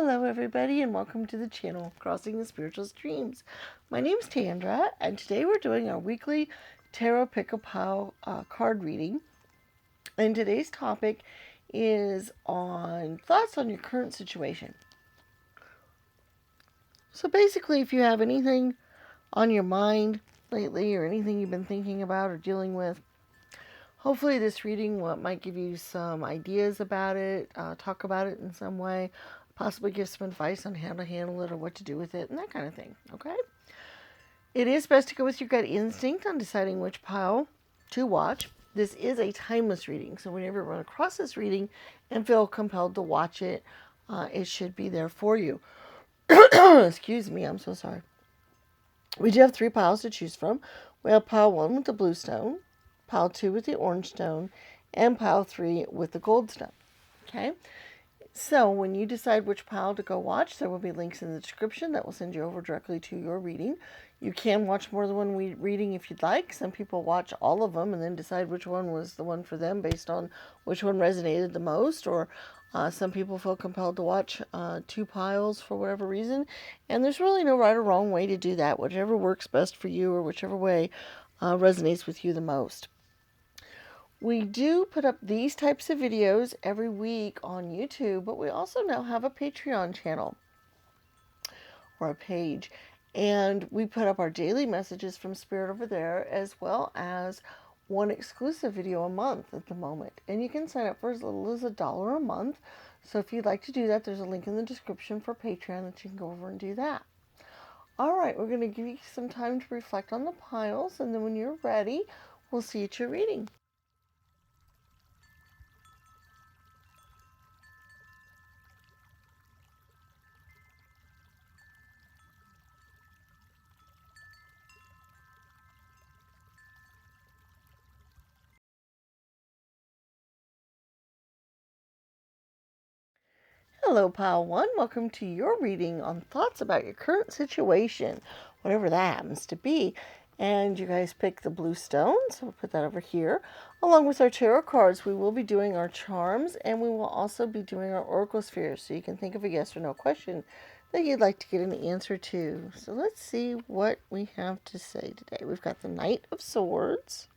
Hello everybody and welcome to the channel, Crossing the Spiritual Streams. My name is Tandra and today we're doing our weekly Tarot Pick-a-Pile card reading. And today's topic is on thoughts on your current situation. So basically, if you have anything on your mind lately or anything you've been thinking about or dealing with, hopefully this reading might give you some ideas about it, talk about it in some way, possibly give some advice on how to handle it or what to do with it and that kind of thing, okay? It is best to go with your gut instinct on deciding which pile to watch. This is a timeless reading, so whenever you run across this reading and feel compelled to watch it, it should be there for you. Excuse me, I'm so sorry. We do have 3 piles to choose from. We have pile 1 with the blue stone, pile 2 with the orange stone, and pile 3 with the gold stone. Okay? So when you decide which pile to go watch, there will be links in the description that will send you over directly to your reading. You can watch more than one reading if you'd like. Some people watch all of them and then decide which one was the one for them based on which one resonated the most, or some people feel compelled to watch 2 piles for whatever reason. And there's really no right or wrong way to do that. Whichever works best for you or whichever way resonates with you the most. We do put up these types of videos every week on YouTube, but we also now have a Patreon channel or a page. And we put up our daily messages from Spirit over there, as well as one exclusive video a month at the moment. And you can sign up for as little as $1 a month. So if you'd like to do that, there's a link in the description for Patreon that you can go over and do that. All right, we're going to give you some time to reflect on the piles, and then when you're ready, we'll see you at your reading. Hello, Pile 1. Welcome to your reading on thoughts about your current situation, whatever that happens to be. And you guys pick the blue stone, so we'll put that over here. Along with our tarot cards, we will be doing our charms, and we will also be doing our oracle spheres, so you can think of a yes or no question that you'd like to get an answer to. So let's see what we have to say today. We've got the Knight of Swords,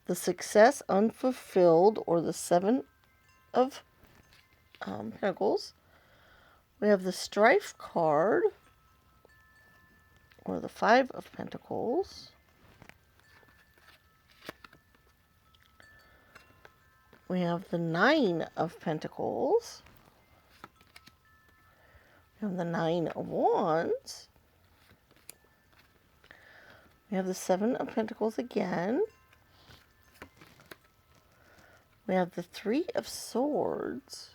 the Success Unfulfilled, or the 7 of Pentacles. We have the Strife card, or the 5 of Pentacles. We have the 9 of Pentacles. We have the 9 of Wands. We have the 7 of Pentacles again. We have the 3 of Swords.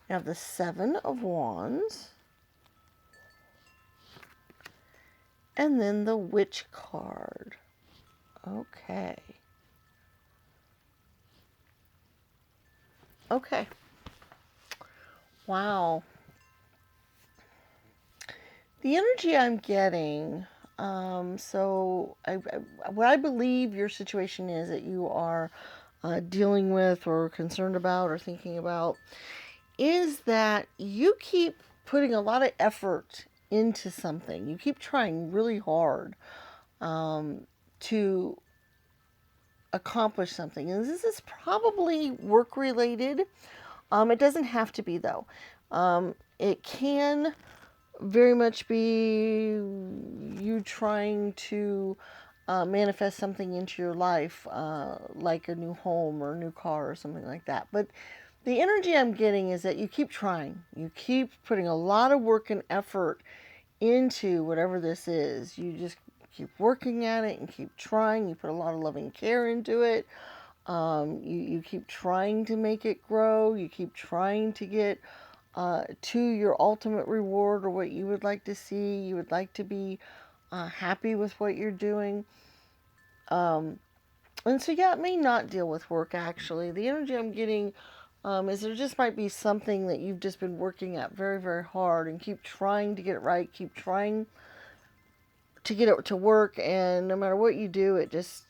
We have the 7 of Wands. And then the Witch card. Okay. Okay. Wow. The energy I'm getting... what I believe your situation is that you are dealing with or concerned about or thinking about is that you keep putting a lot of effort into something. You keep trying really hard to accomplish something. And this is probably work related. It doesn't have to be though. It can very much be you trying to manifest something into your life, like a new home or a new car or something like that. But the energy I'm getting is that you keep trying. You keep putting a lot of work and effort into whatever this is. You just keep working at it and keep trying. You put a lot of loving care into it. You keep trying to make it grow. You keep trying to get to your ultimate reward or what you would like to see. You would like to be happy with what you're doing. And so, yeah, it may not deal with work, actually. The energy I'm getting is there just might be something that you've just been working at very, very hard and keep trying to get it right, keep trying to get it to work, and no matter what you do, it just,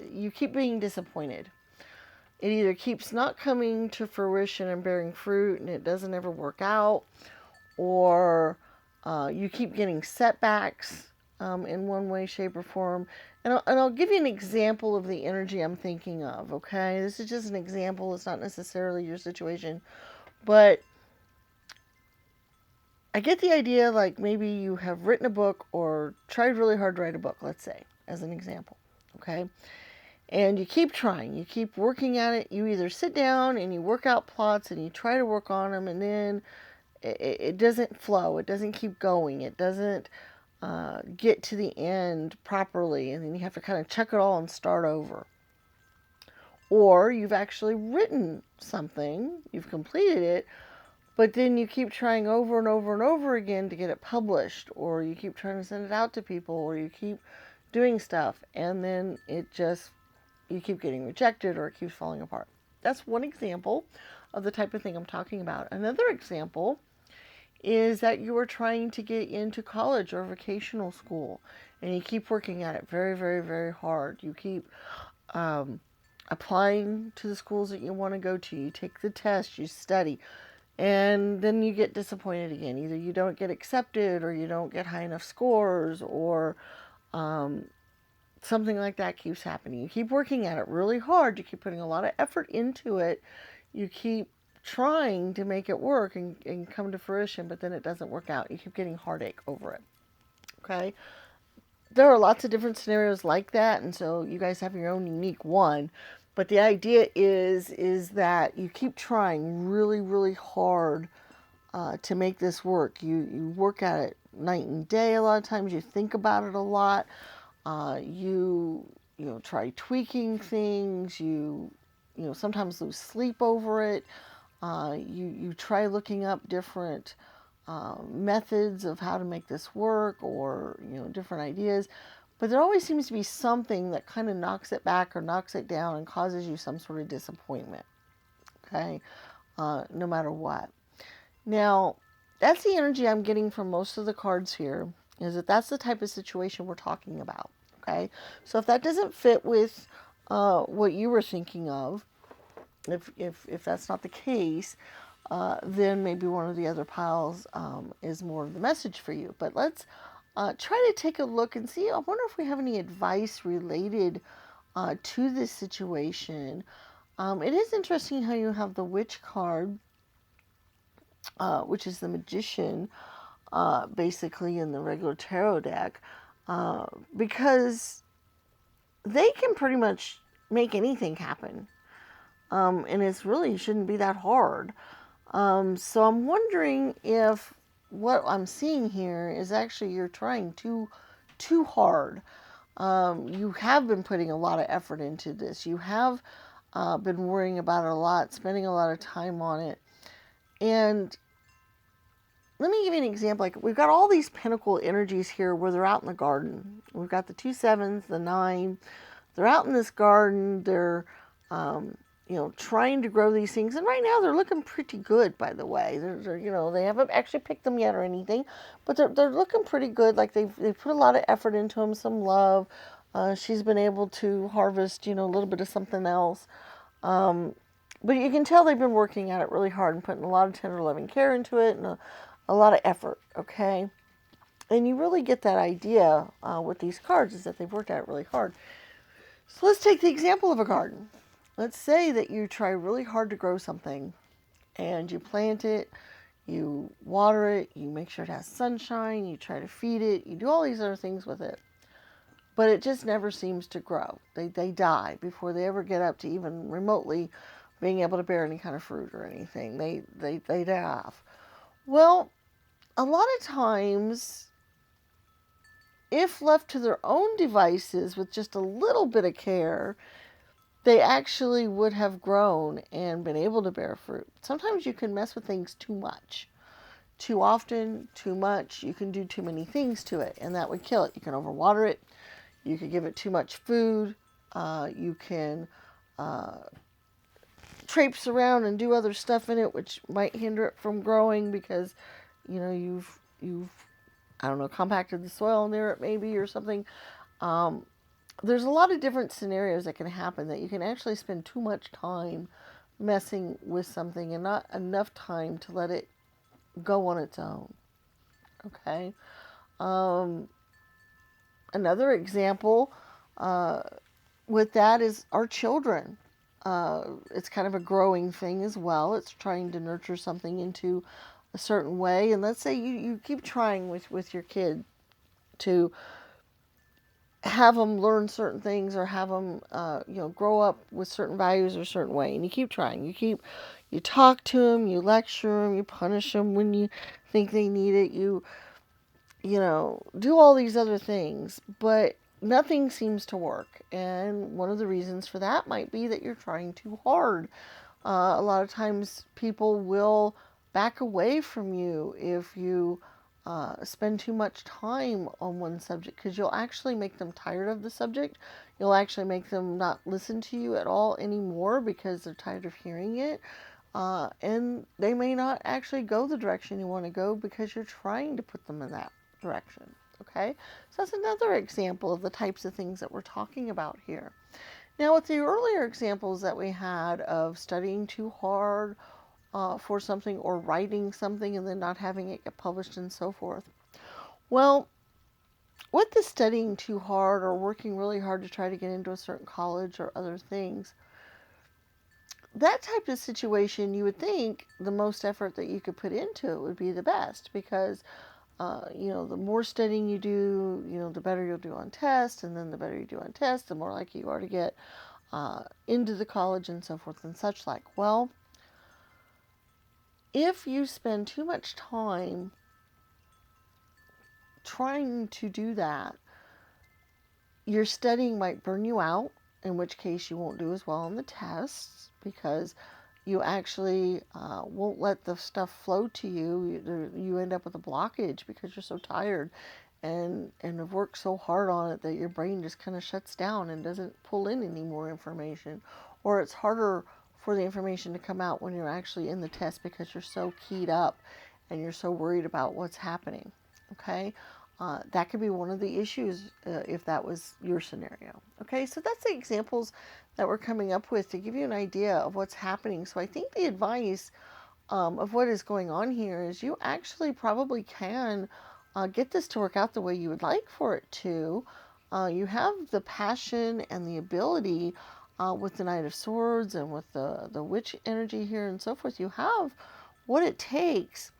you keep being disappointed. it either keeps not coming to fruition and bearing fruit and it doesn't ever work out, or you keep getting setbacks in one way, shape, or form. And I'll give you an example of the energy I'm thinking of, okay? This is just an example. It's not necessarily your situation. But I get the idea, like maybe you have written a book or tried really hard to write a book, let's say, as an example, okay? And you keep trying, you keep working at it. You either sit down and you work out plots and you try to work on them, and then it doesn't flow, it doesn't keep going, it doesn't get to the end properly, and then you have to kind of chuck it all and start over. Or you've actually written something, you've completed it, but then you keep trying over and over and over again to get it published, or you keep trying to send it out to people, or you keep doing stuff, and then you keep getting rejected, or it keeps falling apart. That's one example of the type of thing I'm talking about. Another example is that you are trying to get into college or vocational school, and you keep working at it very, very, very hard. You keep applying to the schools that you want to go to. You take the test, you study, and then you get disappointed again. Either you don't get accepted, or you don't get high enough scores, or something like that keeps happening. You keep working at it really hard. You keep putting a lot of effort into it. You keep trying to make it work and come to fruition, but then it doesn't work out. You keep getting heartache over it. Okay? There are lots of different scenarios like that, and so you guys have your own unique one. But the idea is that you keep trying really, really hard to make this work. You work at it night and day a lot of times. You think about it a lot. You try tweaking things. You sometimes lose sleep over it. You try looking up different methods of how to make this work, or different ideas, but there always seems to be something that kind of knocks it back or knocks it down and causes you some sort of disappointment. Okay, no matter what. Now, that's the energy I'm getting from most of the cards here. Is that that's the type of situation we're talking about. Okay, so if that doesn't fit with what you were thinking of, if that's not the case, then maybe one of the other piles is more of the message for you. But let's try to take a look and see. I wonder if we have any advice related to this situation. It is interesting how you have the Witch card, which is the Magician, basically in the regular tarot deck, because they can pretty much make anything happen. And it's really shouldn't be that hard. So I'm wondering if what I'm seeing here is actually you're trying too hard. You have been putting a lot of effort into this. You have been worrying about it a lot, spending a lot of time on it. And let me give you an example. Like, we've got all these pentacle energies here where they're out in the garden. We've got the 2 7s, the 9. They're out in this garden. They're trying to grow these things, and right now they're looking pretty good, by the way. They're they haven't actually picked them yet or anything, but they're looking pretty good. Like, they've put a lot of effort into them, some love. She's been able to harvest, a little bit of something else. But you can tell they've been working at it really hard and putting a lot of tender, loving care into it, and a lot of effort, okay? And you really get that idea with these cards, is that they've worked at it really hard. So let's take the example of a garden. Let's say that you try really hard to grow something, and you plant it, you water it, you make sure it has sunshine, you try to feed it, you do all these other things with it, but it just never seems to grow. They die before they ever get up to even remotely being able to bear any kind of fruit or anything. They die off. Well, a lot of times, if left to their own devices with just a little bit of care, they actually would have grown and been able to bear fruit. Sometimes you can mess with things too much. Too often, too much. You can do too many things to it, and that would kill it. You can overwater it. You could give it too much food. You can traipse around and do other stuff in it, which might hinder it from growing because, you've I don't know, compacted the soil near it maybe or something. there's a lot of different scenarios that can happen, that you can actually spend too much time messing with something and not enough time to let it go on its own. Okay. Um, Another example with that is our children. It's kind of a growing thing as well. It's trying to nurture something into a certain way. And let's say you keep trying with your kid to have them learn certain things, or have them, grow up with certain values or a certain way. And you keep trying. You talk to them, you lecture them, you punish them when you think they need it. Do all these other things, but nothing seems to work. And one of the reasons for that might be that you're trying too hard. A lot of times people will back away from you if you spend too much time on one subject, because you'll actually make them tired of the subject. You'll actually make them not listen to you at all anymore because they're tired of hearing it. And they may not actually go the direction you want to go because you're trying to put them in that direction. Okay, so that's another example of the types of things that we're talking about here. Now, with the earlier examples that we had of studying too hard for something, or writing something and then not having it get published and so forth, well, with the studying too hard or working really hard to try to get into a certain college or other things, that type of situation, you would think the most effort that you could put into it would be the best, because the more studying you do, the better you'll do on tests, and then the better you do on tests, the more likely you are to get into the college and so forth and such like. Well, if you spend too much time trying to do that, your studying might burn you out, in which case you won't do as well on the tests, because you actually won't let the stuff flow to you. You end up with a blockage because you're so tired and have worked so hard on it that your brain just kind of shuts down and doesn't pull in any more information. Or it's harder for the information to come out when you're actually in the test because you're so keyed up and you're so worried about what's happening. Okay? That could be one of the issues if that was your scenario. Okay, so that's the examples that we're coming up with to give you an idea of what's happening. So I think the advice of what is going on here is you actually probably can get this to work out the way you would like for it to. You have the passion and the ability with the Knight of Swords and with the witch energy here and so forth. You have what it takes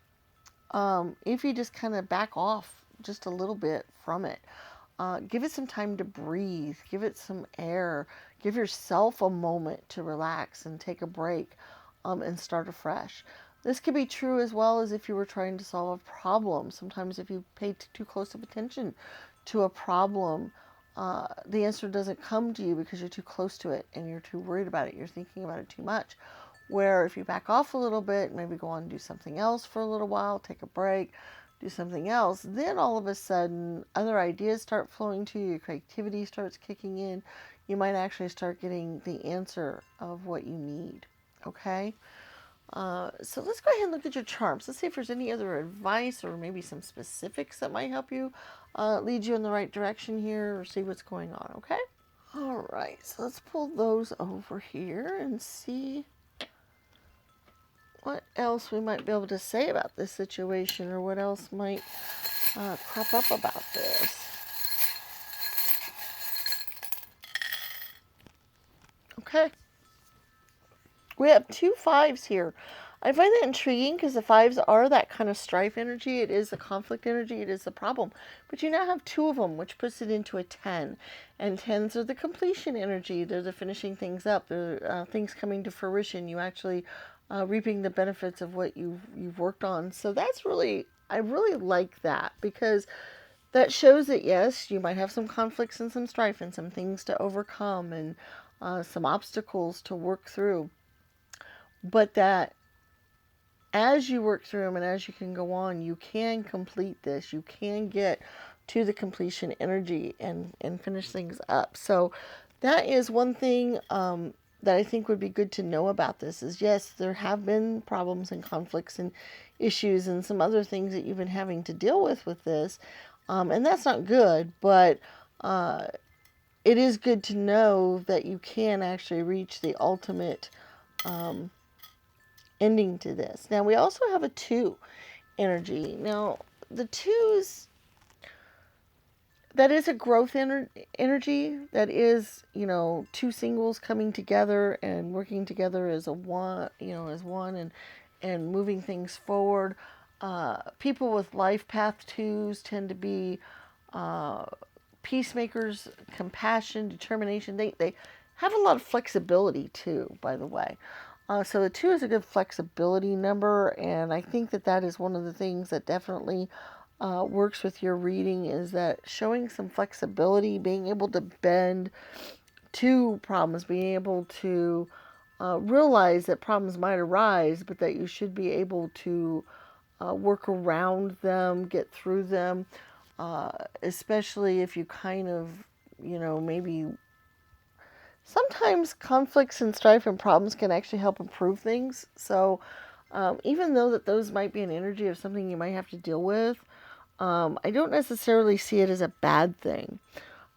if you just kind of back off just a little bit from it. Give it some time to breathe. Give it some air. Give yourself a moment to relax and take a break and start afresh. This could be true as well as if you were trying to solve a problem. Sometimes if you pay too close of attention to a problem, the answer doesn't come to you because you're too close to it and you're too worried about it. You're thinking about it too much. Where if you back off a little bit, maybe go on and do something else for a little while, take a break, do something else, then all of a sudden other ideas start flowing to you, your creativity starts kicking in. You might actually start getting the answer of what you need. Okay? So let's go ahead and look at your charms. Let's see if there's any other advice or maybe some specifics that might help you lead you in the right direction here, or see what's going on. Okay? All right, so let's pull those over here and see what else we might be able to say about this situation, or what else might crop up about this. Okay. We have 2 5s here. I find that intriguing because the 5s are that kind of strife energy. It is the conflict energy. It is the problem. But you now have 2 of them, which puts it into a 10. And 10s are the completion energy. They're the finishing things up. They're things coming to fruition. You actually reaping the benefits of what you've worked on. So that's really, I really like that, because that shows that yes, you might have some conflicts and some strife and some things to overcome and some obstacles to work through. But that as you work through them and as you can go on, you can complete this. You can get to the completion energy and finish things up. So that is one thing that I think would be good to know about this is, yes, there have been problems and conflicts and issues and some other things that you've been having to deal with this. And that's not good, but it is good to know that you can actually reach the ultimate ending to this. Now, we also have a 2 energy. Now, the 2s, that is a growth energy. That is, 2 singles coming together and working together as a one, as one, and moving things forward. People with life path 2s tend to be peacemakers, compassion, determination. They have a lot of flexibility too, by the way. So the 2 is a good flexibility number, and I think that is one of the things that definitely works with your reading, is that showing some flexibility, being able to bend to problems, being able to realize that problems might arise, but that you should be able to work around them, get through them, especially if you kind of, maybe sometimes conflicts and strife and problems can actually help improve things. So even though that those might be an energy of something you might have to deal with, I don't necessarily see it as a bad thing.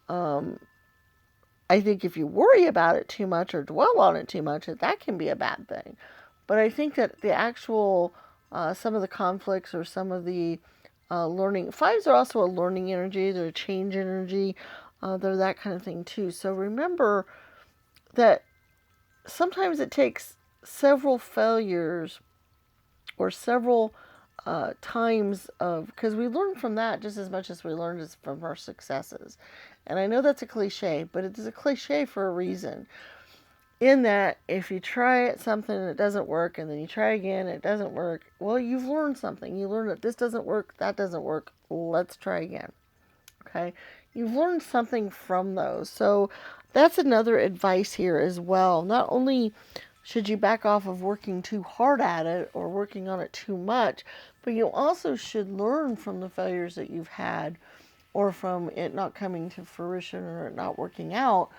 I think if you worry about it too much or dwell on it too much, that can be a bad thing. But I think that the actual, some of the conflicts or some of the learning, 5s are also a learning energy, they're a change energy, they're that kind of thing too. So remember that sometimes it takes several failures or several times of, because we learn from that just as much as we learn from our successes. And I know that's a cliche, but it is a cliche for a reason. In that, if you try at something and it doesn't work, and then you try again and it doesn't work, well, you've learned something. You learn that this doesn't work, that doesn't work, let's try again. Okay? You've learned something from those. So that's another advice here as well. Not only should you back off of working too hard at it or working on it too much, but you also should learn from the failures that you've had, or from it not coming to fruition or it not working out.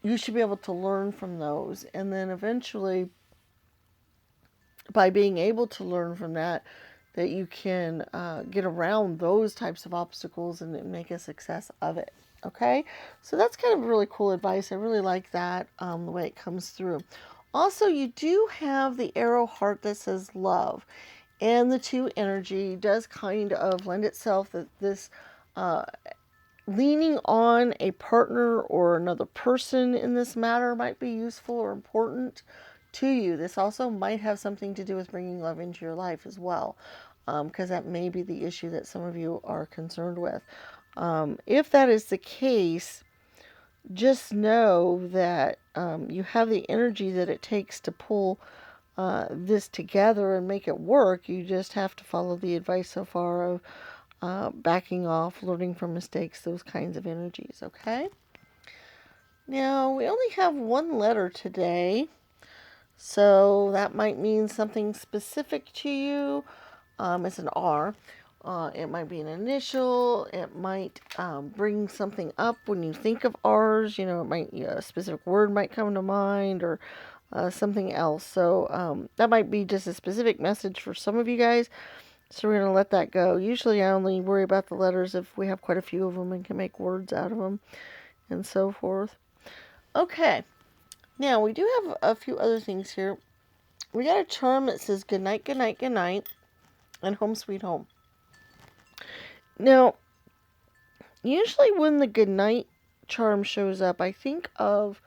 You should be able to learn from those. And then eventually, by being able to learn from that you can get around those types of obstacles and make a success of it. Okay? So that's kind of really cool advice. I really like that, the way it comes through. Also, you do have the arrow heart that says love. And the 2 energy does kind of lend itself that this leaning on a partner or another person in this matter might be useful or important to you. This also might have something to do with bringing love into your life as well, because that may be the issue that some of you are concerned with. If that is the case, just know that you have the energy that it takes to pull this together and make it work. You just have to follow the advice so far of backing off, learning from mistakes, those kinds of energies, okay? Now, we only have 1 letter today, so that might mean something specific to you. It's an R. It might be an initial. It might bring something up when you think of R's. It might, a specific word might come to mind, or something else. So that might be just a specific message for some of you guys. So we're going to let that go. Usually I only worry about the letters if we have quite a few of them and can make words out of them and so forth. Okay. Now, we do have a few other things here. We got a charm that says good night, good night, good night, and home sweet home. Now, usually when the good night charm shows up, I think of,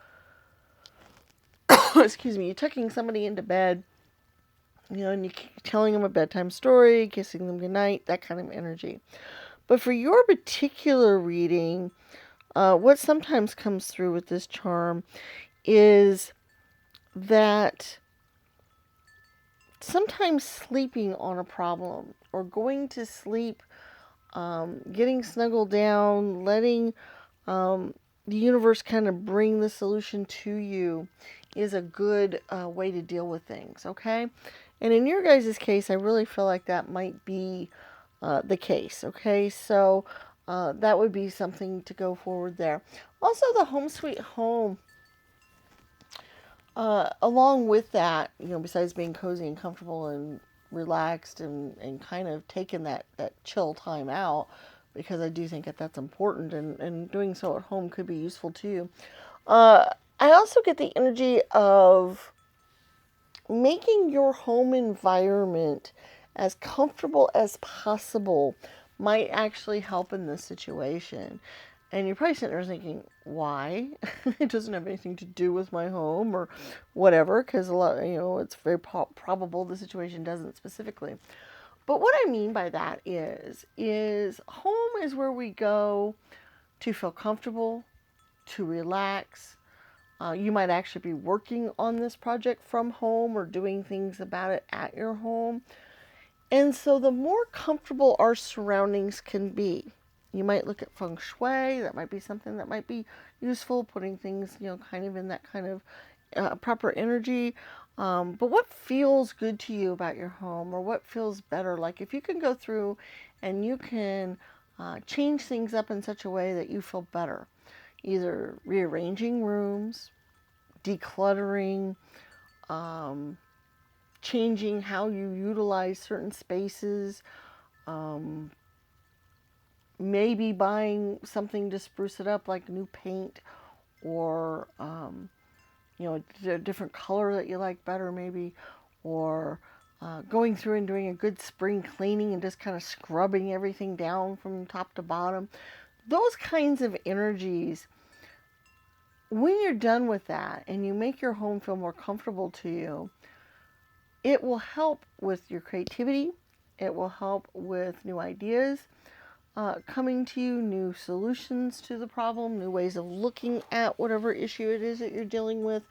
excuse me, you're tucking somebody into bed, and you're telling them a bedtime story, kissing them goodnight, that kind of energy. But for your particular reading, what sometimes comes through with this charm is that sometimes sleeping on a problem or going to sleep, getting snuggled down, letting the universe kind of bring the solution to you is a good way to deal with things, okay? And in your guys' case, I really feel like that might be the case, okay? So that would be something to go forward there. Also, the home sweet home, along with that, besides being cozy and comfortable and relaxed and kind of taking that chill time out, because I do think that that's important, and doing so at home could be useful to you. I also get the energy of making your home environment as comfortable as possible might actually help in this situation. And you're probably sitting there thinking, why? It doesn't have anything to do with my home or whatever, because a lot, it's very probable the situation doesn't specifically. But what I mean by that is home is where we go to feel comfortable, to relax. You might actually be working on this project from home or doing things about it at your home. And so the more comfortable our surroundings can be, you might look at feng shui. That might be something that might be useful, putting things, kind of in that kind of proper energy. But what feels good to you about your home, or what feels better? Like if you can go through and you can change things up in such a way that you feel better, either rearranging rooms, decluttering, changing how you utilize certain spaces, maybe buying something to spruce it up, like new paint, or a different color that you like better, maybe, or going through and doing a good spring cleaning and just kind of scrubbing everything down from top to bottom. Those kinds of energies, when you're done with that and you make your home feel more comfortable to you, it will help with your creativity. It will help with new ideas coming to you, new solutions to the problem, new ways of looking at whatever issue it is that you're dealing with,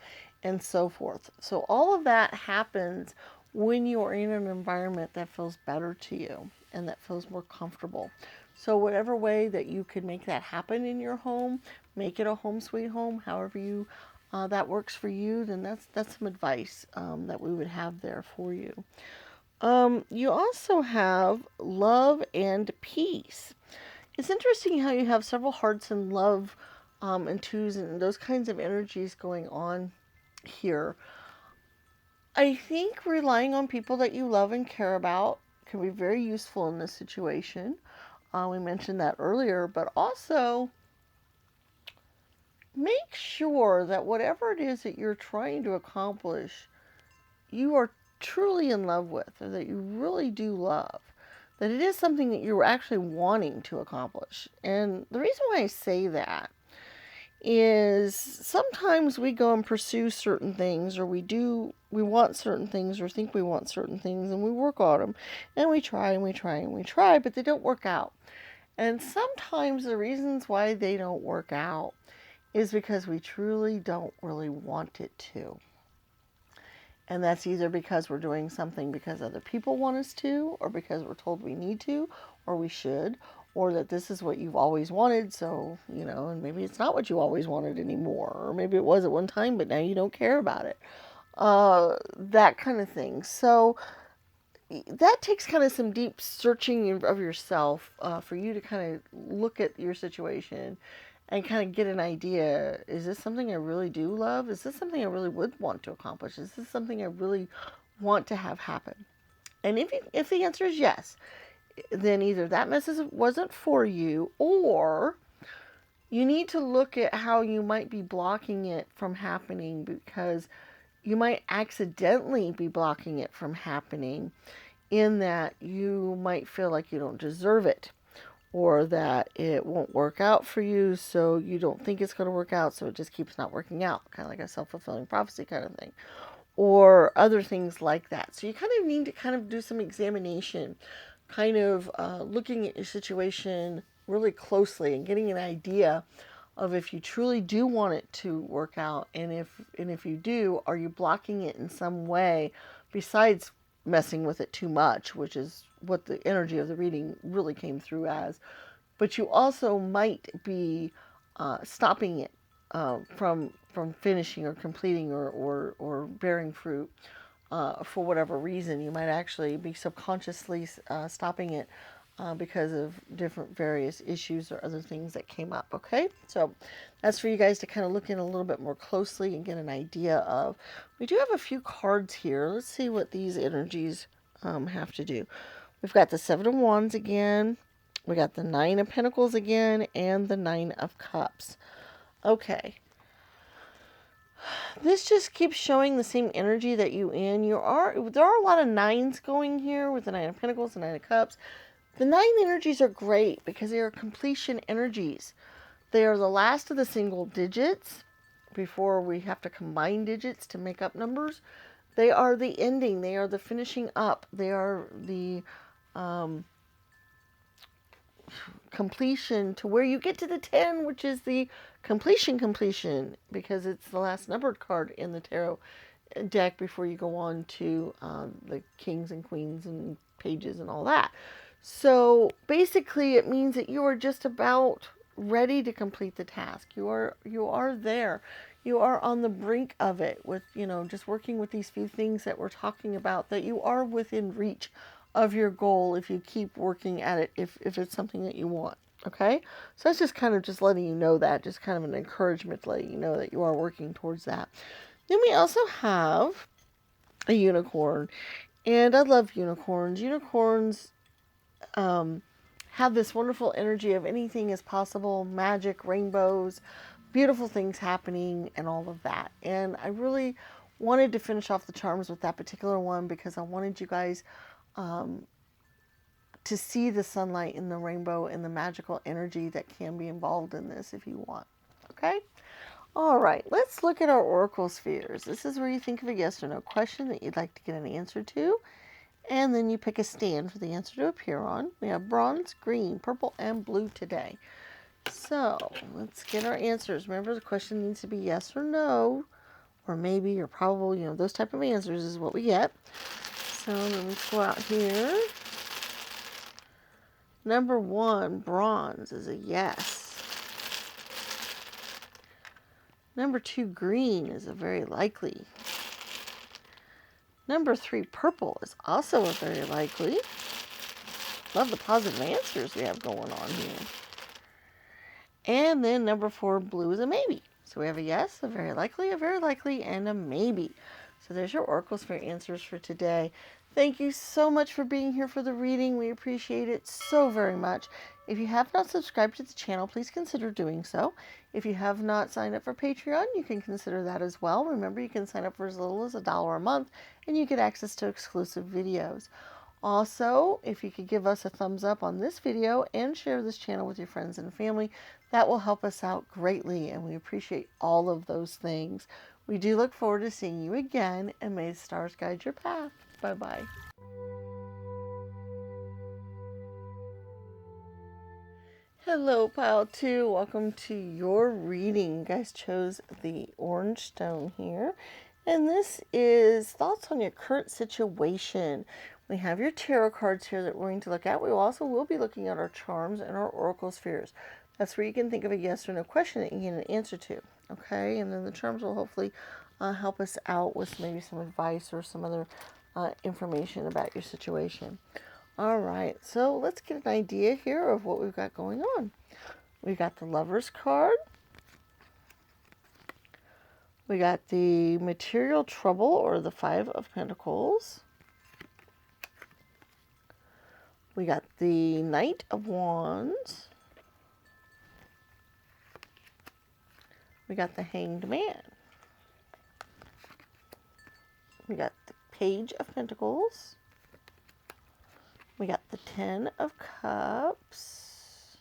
and so forth. So all of that happens when you are in an environment that feels better to you and that feels more comfortable. So whatever way that you could make that happen in your home, make it a home sweet home, however you that works for you, then that's some advice that we would have there for you. You also have love and peace. It's interesting how you have several hearts and love and twos and those kinds of energies going on here. I think relying on people that you love and care about can be very useful in this situation. We mentioned that earlier, but also make sure that whatever it is that you're trying to accomplish, you are truly in love with, or that you really do love, that it is something that you're actually wanting to accomplish. And the reason why I say that is sometimes we go and pursue certain things, or we want certain things, or think we want certain things, and we work on them, and we try and we try and we try, but they don't work out. And sometimes the reasons why they don't work out is because we truly don't really want it to. And that's either because we're doing something because other people want us to, or because we're told we need to, or we should, or that this is what you've always wanted, so, and maybe it's not what you always wanted anymore, or maybe it was at one time, but now you don't care about it. That kind of thing. So that takes kind of some deep searching of yourself for you to kind of look at your situation and kind of get an idea. Is this something I really do love? Is this something I really would want to accomplish? Is this something I really want to have happen? And if the answer is yes, then either that message wasn't for you, or you need to look at how you might be blocking it from happening, because you might accidentally be blocking it from happening, in that you might feel like you don't deserve it, or that it won't work out for you, so you don't think it's going to work out, so it just keeps not working out, kind of like a self-fulfilling prophecy kind of thing, or other things like that. So you kind of need to kind of do some examination, kind of looking at your situation really closely and getting an idea of if you truly do want it to work out, and if you do, are you blocking it in some way besides messing with it too much, which is what the energy of the reading really came through as. But you also might be stopping it from finishing or completing or bearing fruit for whatever reason. You might actually be subconsciously stopping it because of different various issues or other things that came up. Okay, so that's for you guys to kind of look in a little bit more closely and get an idea of. We do have a few cards here. Let's see what these energies have to do. We've got the Seven of Wands again, We got the Nine of Pentacles again and the Nine of Cups. Okay. This just keeps showing the same energy that you in. There are a lot of nines going here with the Nine of Pentacles and Nine of Cups. The nine energies are great because they are completion energies. They are the last of the single digits before we have to combine digits to make up numbers. They are the ending. They are the finishing up. They are the completion to where you get to the 10, which is the completion, because it's the last numbered card in the tarot deck before you go on to the kings and queens and pages and all that. So basically it means that you are just about ready to complete the task. You are there. You are on the brink of it with, just working with these few things that we're talking about, that you are within reach of your goal if you keep working at it, if it's something that you want. Okay? So that's just kind of just letting you know that, just kind of an encouragement to let you know that you are working towards that. Then we also have a unicorn. And I love unicorns. Unicorns have this wonderful energy of anything is possible, magic, rainbows, beautiful things happening, and all of that. And I really wanted to finish off the charms with that particular one because I wanted you guys to see the sunlight and the rainbow and the magical energy that can be involved in this if you want. Okay? All right, let's look at our oracle spheres. This is where you think of a yes or no question that you'd like to get an answer to, and then you pick a stand for the answer to appear on. We have bronze, green, purple, and blue today. So let's get our answers. Remember, the question needs to be yes or no, or maybe or probably, those type of answers is what we get. So let me go out here. Number 1, bronze, is a yes. Number 2, green, is a very likely. Number 3, purple, is also a very likely. Love the positive answers we have going on here. And then number 4, blue, is a maybe. So we have a yes, a very likely, and a maybe. So there's your oracle sphere answers for today. Thank you so much for being here for the reading. We appreciate it so very much. If you have not subscribed to the channel, please consider doing so. If you have not signed up for Patreon, you can consider that as well. Remember, you can sign up for as little as $1 a month, and you get access to exclusive videos. Also, if you could give us a thumbs up on this video and share this channel with your friends and family, that will help us out greatly, and we appreciate all of those things. We do look forward to seeing you again, and may the stars guide your path. Bye-bye. Hello, Pile 2. Welcome to your reading. You guys chose the orange stone here. And this is thoughts on your current situation. We have your tarot cards here that we're going to look at. We also will be looking at our charms and our oracle spheres. That's where you can think of a yes or no question that you get an answer to. Okay? And then the charms will hopefully help us out with maybe some advice or some other information about your situation. All right, so let's get an idea here of what we've got going on. We got the Lover's card. We got the Material Trouble, or the Five of Pentacles. We got the Knight of Wands. We got the Hanged Man. We got the Page of Pentacles. We got the Ten of Cups.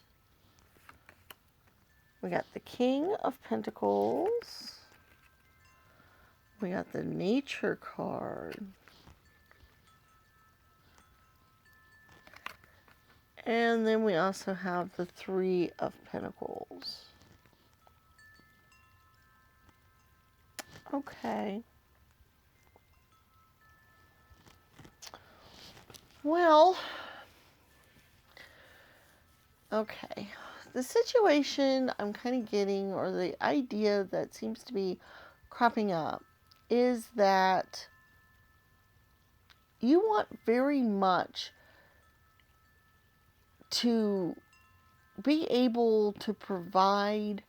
We got the King of Pentacles. We got the Nature card. And then we also have the Three of Pentacles. Okay. Well, okay. The situation I'm kind of getting, or the idea that seems to be cropping up, is that you want very much to be able to provide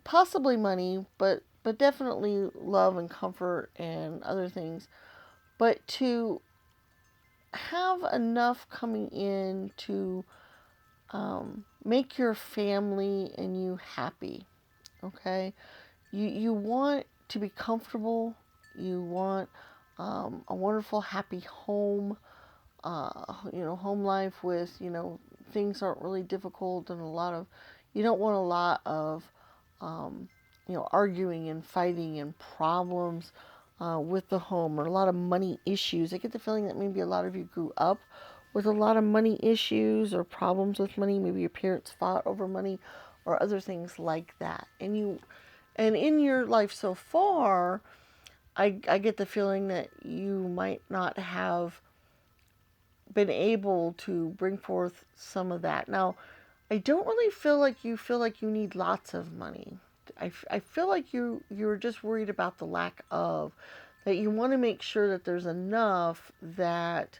possibly money, but definitely love and comfort and other things, but to have enough coming in to make your family and you happy, okay? You want to be comfortable. You want a wonderful, happy home, home life with, things aren't really difficult and you don't want a lot of, arguing and fighting and problems with the home, or a lot of money issues. I get the feeling that maybe a lot of you grew up with a lot of money issues or problems with money. Maybe your parents fought over money or other things like that. And in your life so far, I get the feeling that you might not have been able to bring forth some of that. Now, I don't really feel like you need lots of money. I feel like you're just worried about the lack of, that you want to make sure that there's enough that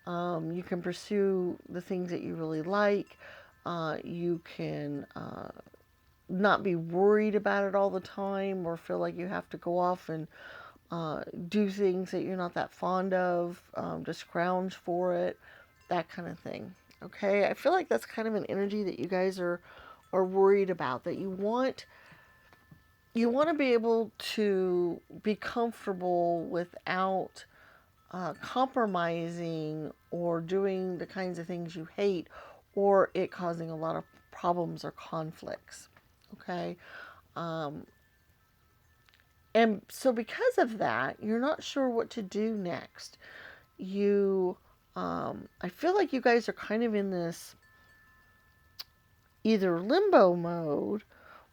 you can pursue the things that you really like. You can not be worried about it all the time, or feel like you have to go off and do things that you're not that fond of, to scrounge for it, that kind of thing. Okay, I feel like that's kind of an energy that you guys are worried about, that you want to be able to be comfortable without compromising or doing the kinds of things you hate, or it causing a lot of problems or conflicts. Okay. And so because of that, you're not sure what to do next. I feel like you guys are kind of in this either limbo mode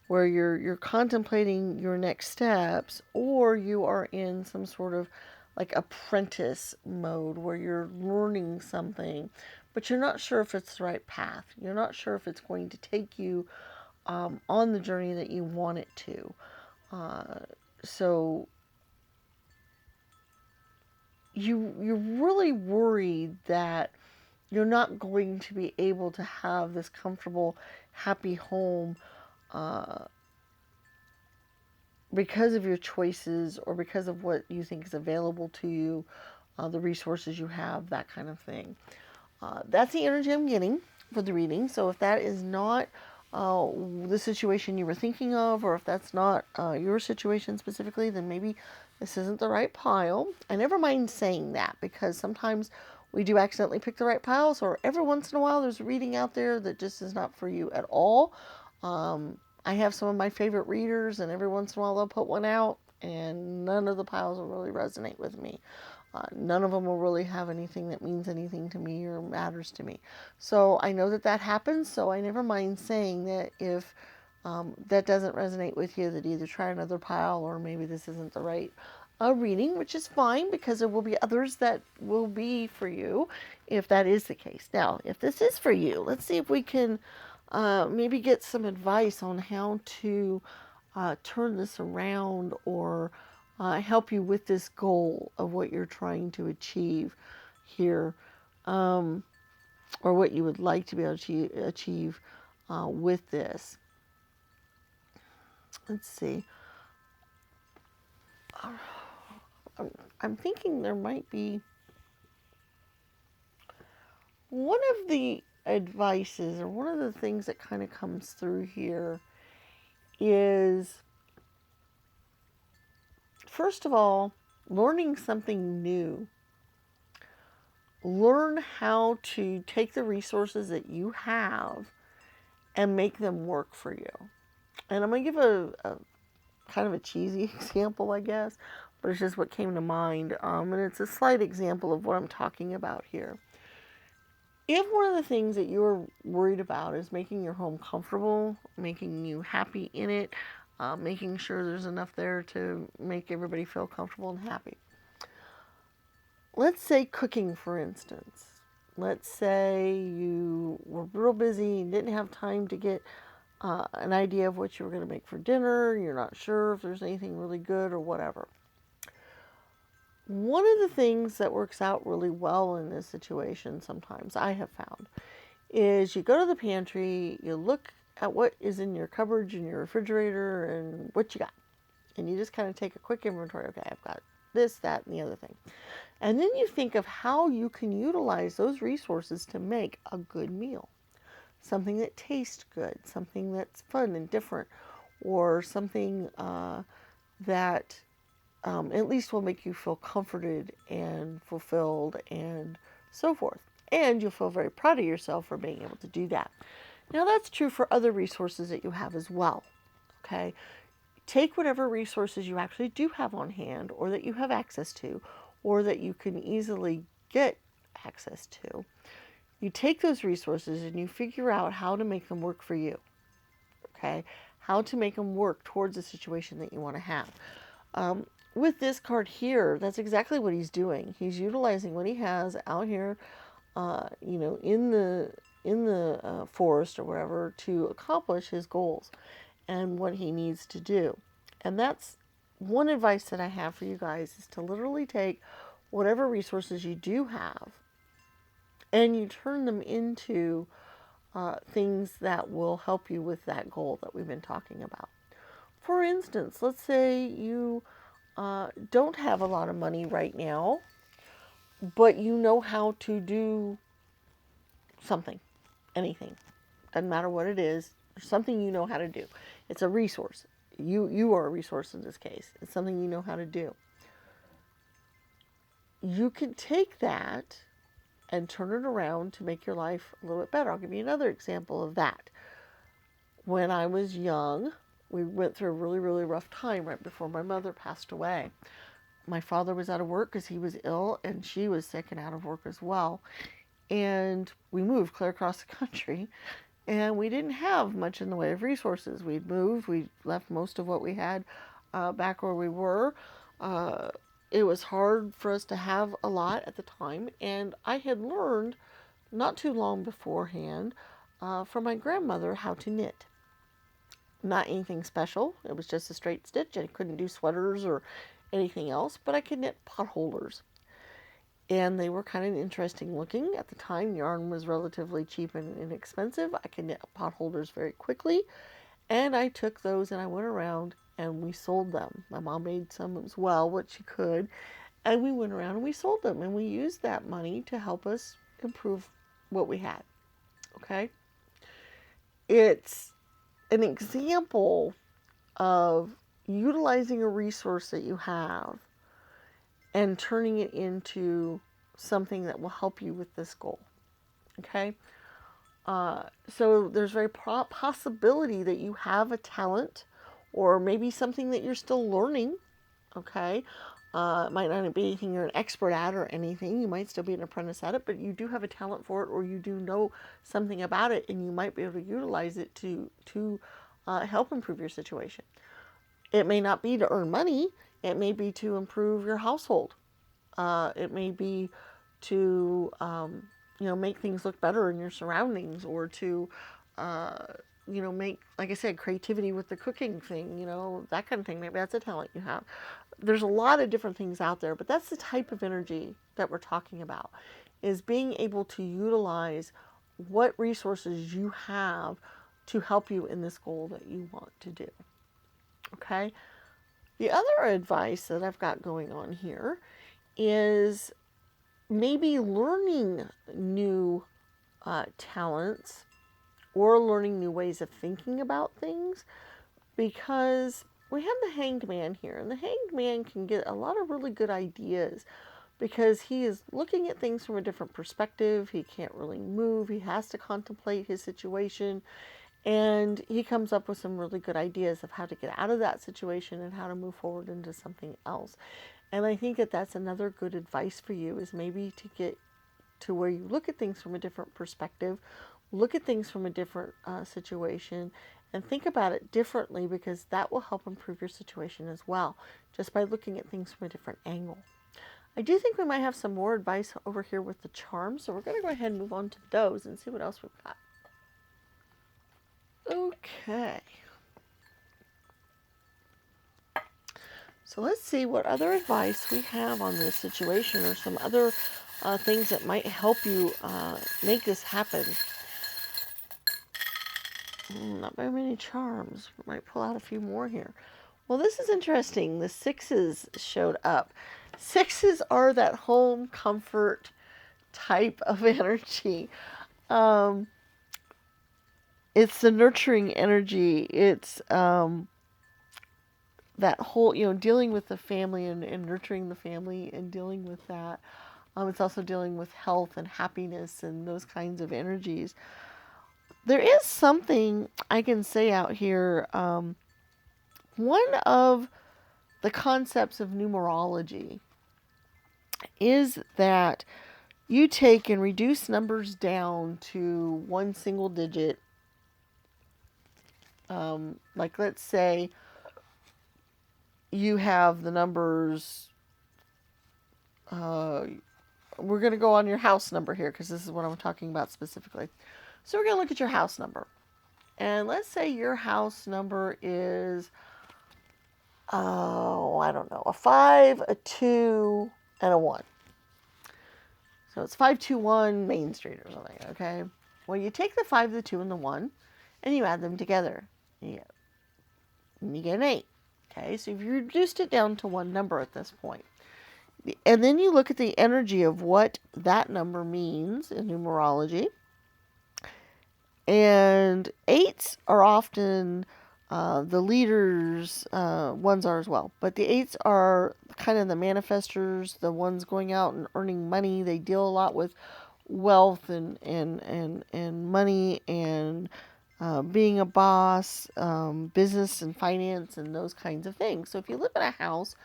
where you're contemplating your next steps, or you are in some sort of like apprentice mode where you're learning something, but you're not sure if it's the right path. You're not sure if it's going to take you on the journey that you want it to. So you're really worried that you're not going to be able to have this comfortable, happy home because of your choices, or because of what you think is available to you, the resources you have, that kind of thing. That's the energy I'm getting for the reading. So if that is not the situation you were thinking of, or if that's not your situation specifically, then maybe this isn't the right pile. I never mind saying that, because sometimes we do accidentally pick the right piles, or every once in a while there's a reading out there that just is not for you at all. I have some of my favorite readers, and every once in a while they'll put one out, and none of the piles will really resonate with me. None of them will really have anything that means anything to me or matters to me. So I know that that happens, so I never mind saying that if that doesn't resonate with you, that either try another pile, or maybe this isn't the right reading, which is fine, because there will be others that will be for you if that is the case. Now, if this is for you, let's see if we can maybe get some advice on how to turn this around, or help you with this goal of what you're trying to achieve here, or what you would like to be able to achieve with this. Let's see. I'm thinking there might be one of the advices, or one of the things that kind of comes through here is, first of all, learning something new. Learn how to take the resources that you have and make them work for you. And I'm going to give a kind of a cheesy example, I guess, but it's just what came to mind. And it's a slight example of what I'm talking about here. If one of the things that you're worried about is making your home comfortable, making you happy in it, making sure there's enough there to make everybody feel comfortable and happy. Let's say cooking, for instance. Let's say you were real busy and didn't have time to get an idea of what you were going to make for dinner. You're not sure if there's anything really good or whatever. One of the things that works out really well in this situation, sometimes I have found, is you go to the pantry, you look at what is in your cupboards and your refrigerator and what you got. And you just kind of take a quick inventory. Okay, I've got this, that, and the other thing. And then you think of how you can utilize those resources to make a good meal. Something that tastes good, something that's fun and different, or something that at least will make you feel comforted and fulfilled and so forth. And you'll feel very proud of yourself for being able to do that. Now that's true for other resources that you have as well. Okay? Take whatever resources you actually do have on hand, or that you have access to, or that you can easily get access to. You take those resources and you figure out how to make them work for you. Okay? How to make them work towards the situation that you want to have. With this card here, that's exactly what he's doing. He's utilizing what he has out here, in the forest or wherever to accomplish his goals and what he needs to do. And that's one advice that I have for you guys, is to literally take whatever resources you do have and you turn them into things that will help you with that goal that we've been talking about. For instance, let's say you don't have a lot of money right now, but you know how to do something, anything. Doesn't matter what it is. There's something you know how to do. It's a resource. You are a resource in this case. It's something you know how to do. You can take that and turn it around to make your life a little bit better. I'll give you another example of that. When I was young, we went through a really, really rough time right before my mother passed away. My father was out of work because he was ill, and she was sick and out of work as well. And we moved clear across the country, and we didn't have much in the way of resources. We'd moved, we left most of what we had back where we were. It was hard for us to have a lot at the time, and I had learned not too long beforehand from my grandmother how to knit. Not anything special. It was just a straight stitch. I couldn't do sweaters or anything else, but I could knit potholders. And they were kind of interesting looking. At the time, yarn was relatively cheap and inexpensive. I could knit potholders very quickly. And I took those and I went around and we sold them. My mom made some as well, what she could. And we went around and we sold them. And we used that money to help us improve what we had. Okay? It's an example of utilizing a resource that you have and turning it into something that will help you with this goal. Okay? So there's very possibility that you have a talent or maybe something that you're still learning. Okay? It might not be anything you're an expert at or anything. You might still be an apprentice at it, but you do have a talent for it, or you do know something about it, and you might be able to utilize it to help improve your situation. It may not be to earn money. It may be to improve your household. It may be to, make things look better in your surroundings, or to, make, like I said, creativity with the cooking thing, that kind of thing. Maybe that's a talent you have. There's a lot of different things out there, but that's the type of energy that we're talking about, is being able to utilize what resources you have to help you in this goal that you want to do. Okay? The other advice that I've got going on here is maybe learning new talents or learning new ways of thinking about things, because we have the Hanged Man here, and the Hanged Man can get a lot of really good ideas because he is looking at things from a different perspective. He can't really move. He has to contemplate his situation, and he comes up with some really good ideas of how to get out of that situation and how to move forward into something else. And I think that that's another good advice for you, is maybe to get to where you look at things from a different perspective, look at things from a different situation, and think about it differently, because that will help improve your situation as well, just by looking at things from a different angle. I do think we might have some more advice over here with the charms, so we're going to go ahead and move on to those and see what else we've got. Okay. So let's see what other advice we have on this situation, or some other things that might help you make this happen. Not very many charms. We might pull out a few more here. Well, this is interesting. The sixes showed up. Sixes are that home comfort type of energy. Um, it's the nurturing energy. It's that whole, dealing with the family and nurturing the family and dealing with that. It's also dealing with health and happiness and those kinds of energies. There is something I can say out here. One of the concepts of numerology is that you take and reduce numbers down to one single digit. Like, let's say you have the numbers. We're going to go on your house number here because this is what I'm talking about specifically. So we're going to look at your house number. And let's say your house number is, I don't know, a 5, a 2, and a 1. So it's 521 Main Street or something, okay? Well, you take the 5, the 2, and the 1, and you add them together. You get an 8. Okay, so you've reduced it down to one number at this point. And then you look at the energy of what that number means in numerology. And 8s are often the leaders, ones are as well. But the 8s are kind of the manifestors, the ones going out and earning money. They deal a lot with wealth and money and being a boss, business and finance and those kinds of things. So if you live in a house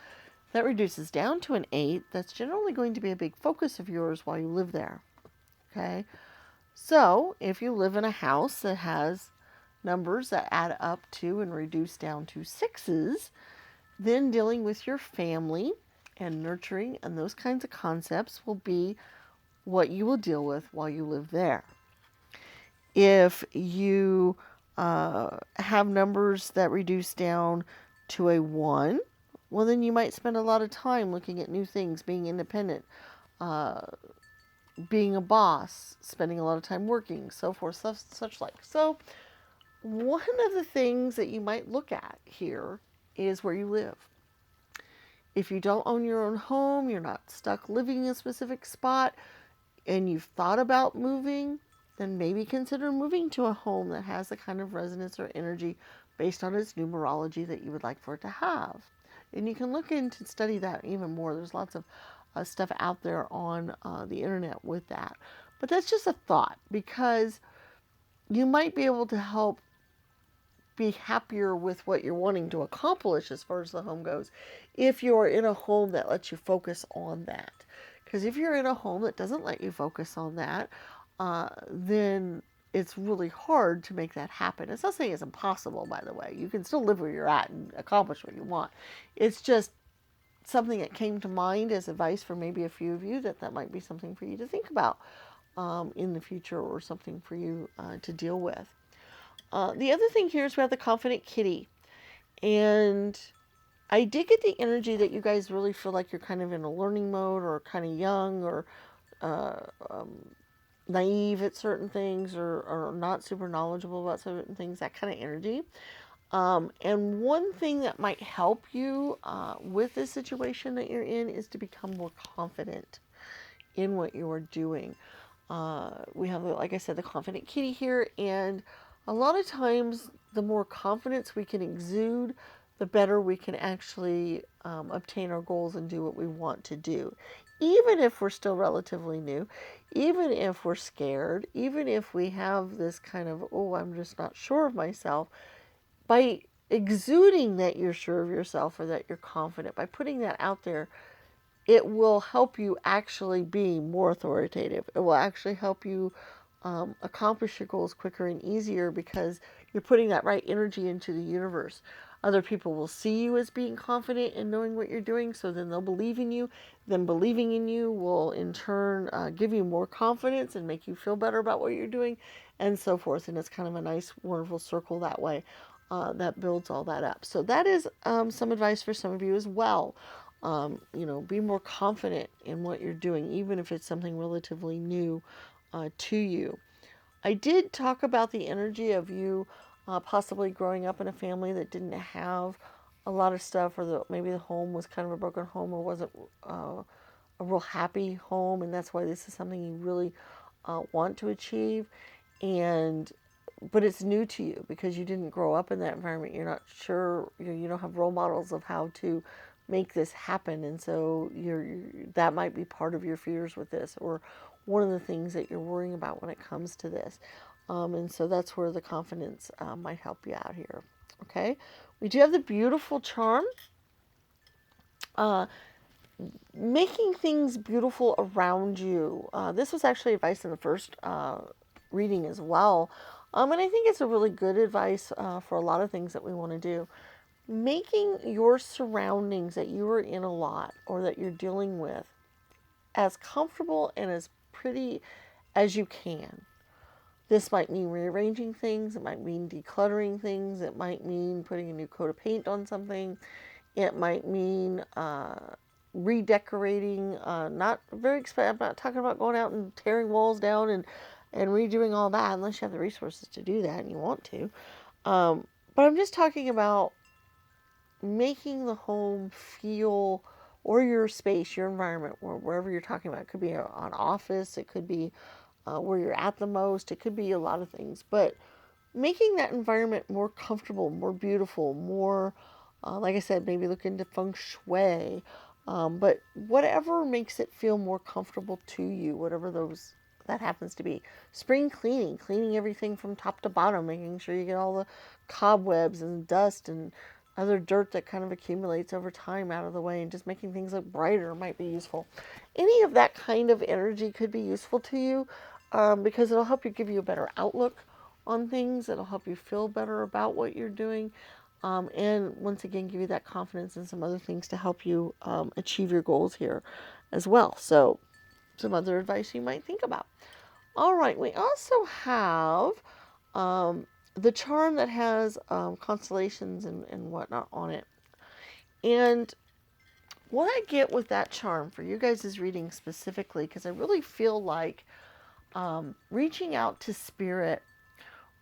that reduces down to an 8, that's generally going to be a big focus of yours while you live there. Okay? So if you live in a house that has numbers that add up to and reduce down to 6s, then dealing with your family and nurturing and those kinds of concepts will be what you will deal with while you live there. If you have numbers that reduce down to a 1, well, then you might spend a lot of time looking at new things, being independent, being a boss, spending a lot of time working, so forth, such like. So one of the things that you might look at here is where you live. If you don't own your own home, you're not stuck living in a specific spot, and you've thought about moving, then maybe consider moving to a home that has the kind of resonance or energy based on its numerology that you would like for it to have. And you can look into study that even more. There's lots of stuff out there on the internet with that. But that's just a thought, because you might be able to help be happier with what you're wanting to accomplish as far as the home goes if you're in a home that lets you focus on that. Because if you're in a home that doesn't let you focus on that, then it's really hard to make that happen. It's not saying it's impossible, by the way. You can still live where you're at and accomplish what you want. It's just something that came to mind as advice for maybe a few of you, that might be something for you to think about in the future, or something for you to deal with. The other thing here is we have the confident kitty. And I did get the energy that you guys really feel like you're kind of in a learning mode, or kind of young, or uh, naive at certain things, or not super knowledgeable about certain things, that kind of energy. And one thing that might help you with this situation that you're in is to become more confident in what you are doing. We have, like I said, the confident kitty here, and a lot of times the more confidence we can exude, the better we can actually obtain our goals and do what we want to do. Even if we're still relatively new, even if we're scared, even if we have this kind of, oh, I'm just not sure of myself, by exuding that you're sure of yourself or that you're confident, by putting that out there, it will help you actually be more authoritative. It will actually help you accomplish your goals quicker and easier, because you're putting that right energy into the universe. Other people will see you as being confident and knowing what you're doing, so then they'll believe in you. Then believing in you will in turn give you more confidence and make you feel better about what you're doing, and so forth. And it's kind of a nice, wonderful circle that way that builds all that up. So that is some advice for some of you as well. Be more confident in what you're doing, even if it's something relatively new to you. I did talk about the energy of you possibly growing up in a family that didn't have a lot of stuff, or maybe the home was kind of a broken home, or wasn't a real happy home, and that's why this is something you really want to achieve. And but it's new to you because you didn't grow up in that environment. You're not sure, you don't have role models of how to make this happen, and so that might be part of your fears with this, or one of the things that you're worrying about when it comes to this. And so that's where the confidence might help you out here. Okay, we do have the beautiful charm. Making things beautiful around you. This was actually advice in the first reading as well. And I think it's a really good advice for a lot of things that we want to do. Making your surroundings that you are in a lot, or that you're dealing with, as comfortable and as pretty as you can. This might mean rearranging things. It might mean decluttering things. It might mean putting a new coat of paint on something. It might mean redecorating. Not very expensive. I'm not talking about going out and tearing walls down and redoing all that, unless you have the resources to do that and you want to. But I'm just talking about making the home feel, or your space, your environment, or wherever you're talking about. It could be an office. It could be where you're at the most. It could be a lot of things. But making that environment more comfortable, more beautiful, more, like I said, maybe look into feng shui. But whatever makes it feel more comfortable to you, whatever that happens to be. Spring cleaning, cleaning everything from top to bottom, making sure you get all the cobwebs and dust and other dirt that kind of accumulates over time out of the way, and just making things look brighter might be useful. Any of that kind of energy could be useful to you, because it'll help you, give you a better outlook on things. It'll help you feel better about what you're doing. And once again, give you that confidence and some other things to help you achieve your goals here as well. So some other advice you might think about. All right, we also have the charm that has constellations and whatnot on it. And what I get with that charm for you guys' reading specifically, because I really feel like reaching out to spirit,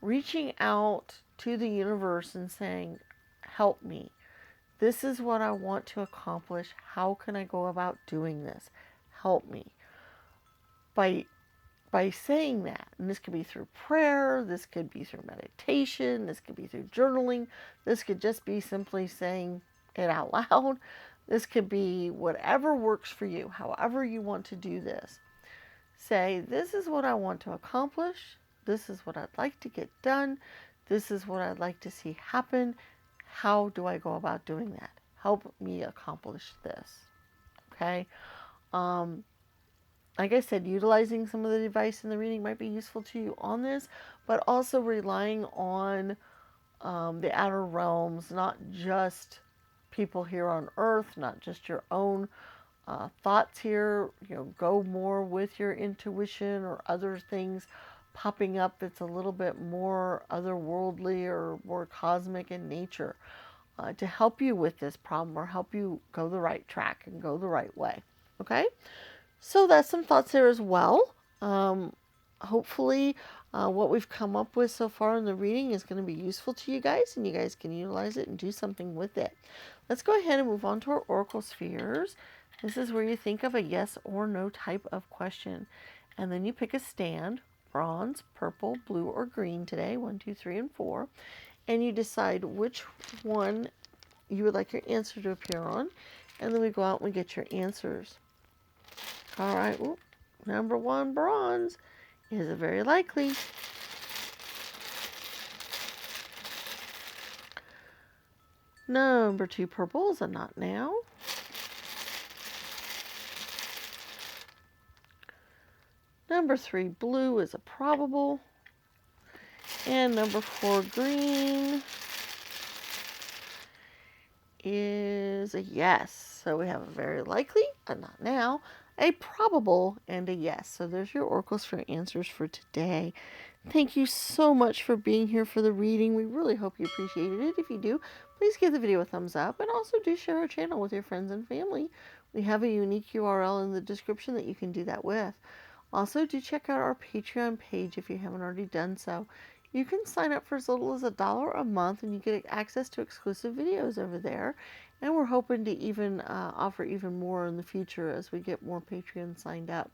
reaching out to the universe and saying, help me. This is what I want to accomplish. How can I go about doing this? Help me. By saying that, and this could be through prayer, this could be through meditation, this could be through journaling, this could just be simply saying it out loud, this could be whatever works for you, however you want to do this. Say, this is what I want to accomplish, this is what I'd like to get done, this is what I'd like to see happen, how do I go about doing that? Help me accomplish this. Okay? Like I said, utilizing some of the advice in the reading might be useful to you on this, but also relying on the outer realms, not just people here on Earth, not just your own thoughts here. Go more with your intuition or other things popping up that's a little bit more otherworldly or more cosmic in nature to help you with this problem, or help you go the right track and go the right way. Okay? So that's some thoughts there as well. Hopefully what we've come up with so far in the reading is going to be useful to you guys, and you guys can utilize it and do something with it. Let's go ahead and move on to our Oracle Spheres. This is where you think of a yes or no type of question. And then you pick a stand, bronze, purple, blue, or green today, 1, 2, 3, and 4. And you decide which one you would like your answer to appear on. And then we go out and we get your answers. All right, number 1, bronze, is a very likely. Number 2, purple, is a not now. Number 3, blue, is a probable. And number 4, green, is a yes. So we have a very likely, a not now, a probable, and a yes. So there's your Oracle Sphere answers for today. Thank you so much for being here for the reading. We really hope you appreciated it. If you do, please give the video a thumbs up, and also do share our channel with your friends and family. We have a unique URL in the description that you can do that with. Also, do check out our Patreon page if you haven't already done so. You can sign up for as little as $1 a month and you get access to exclusive videos over there. And we're hoping to even offer even more in the future as we get more Patreons signed up.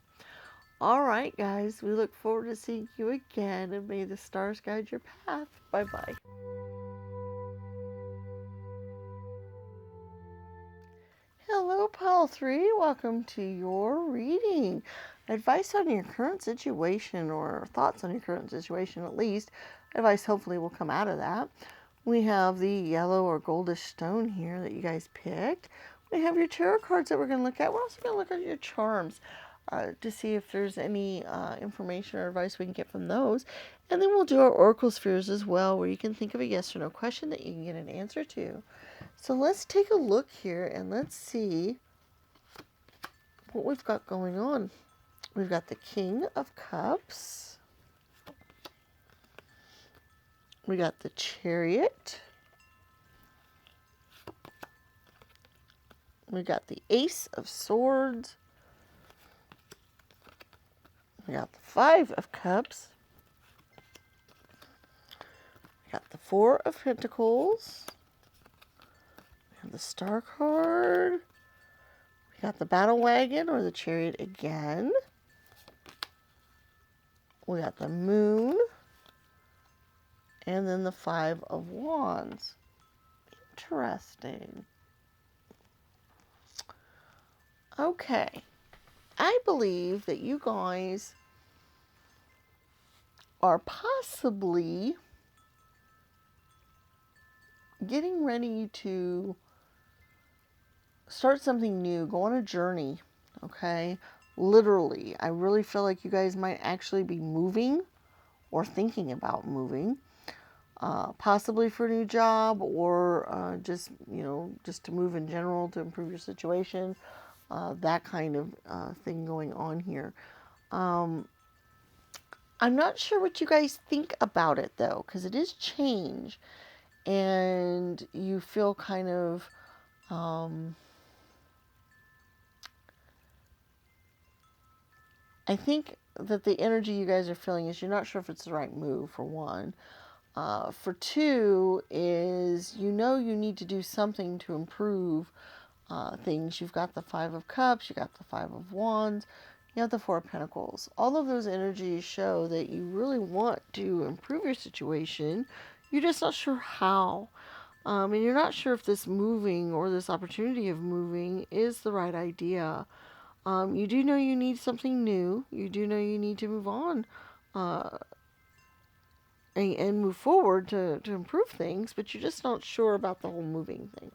All right, guys, we look forward to seeing you again, and may the stars guide your path. Bye-bye. Hello, Pile 3. Welcome to your reading. Advice on your current situation, or thoughts on your current situation at least. Advice hopefully will come out of that. We have the yellow or goldish stone here that you guys picked. We have your tarot cards that we're going to look at. We're also going to look at your charms to see if there's any information or advice we can get from those. And then we'll do our oracle spheres as well, where you can think of a yes or no question that you can get an answer to. So let's take a look here and let's see what we've got going on. We've got the King of Cups. We got the Chariot. We got the Ace of Swords. We got the Five of Cups. We got the Four of Pentacles. We have the Star card. We got the Battle Wagon or the Chariot again. We got the Moon. And then the Five of Wands. Interesting. Okay. I believe that you guys are possibly getting ready to start something new, go on a journey, okay? Literally, I really feel like you guys might actually be moving or thinking about moving, possibly for a new job or just, just to move in general to improve your situation, that kind of thing going on here. I'm not sure what you guys think about it, though, because it is change, and you feel kind of, I think that the energy you guys are feeling is you're not sure if it's the right move, for one. For two is you need to do something to improve things. You've got the Five of Cups, you got the Five of Wands, you have the Four of Pentacles. All of those energies show that you really want to improve your situation. You're just not sure how. And you're not sure if this moving or this opportunity of moving is the right idea. You do know you need something new. You do know you need to move on and move forward to improve things, but you're just not sure about the whole moving thing.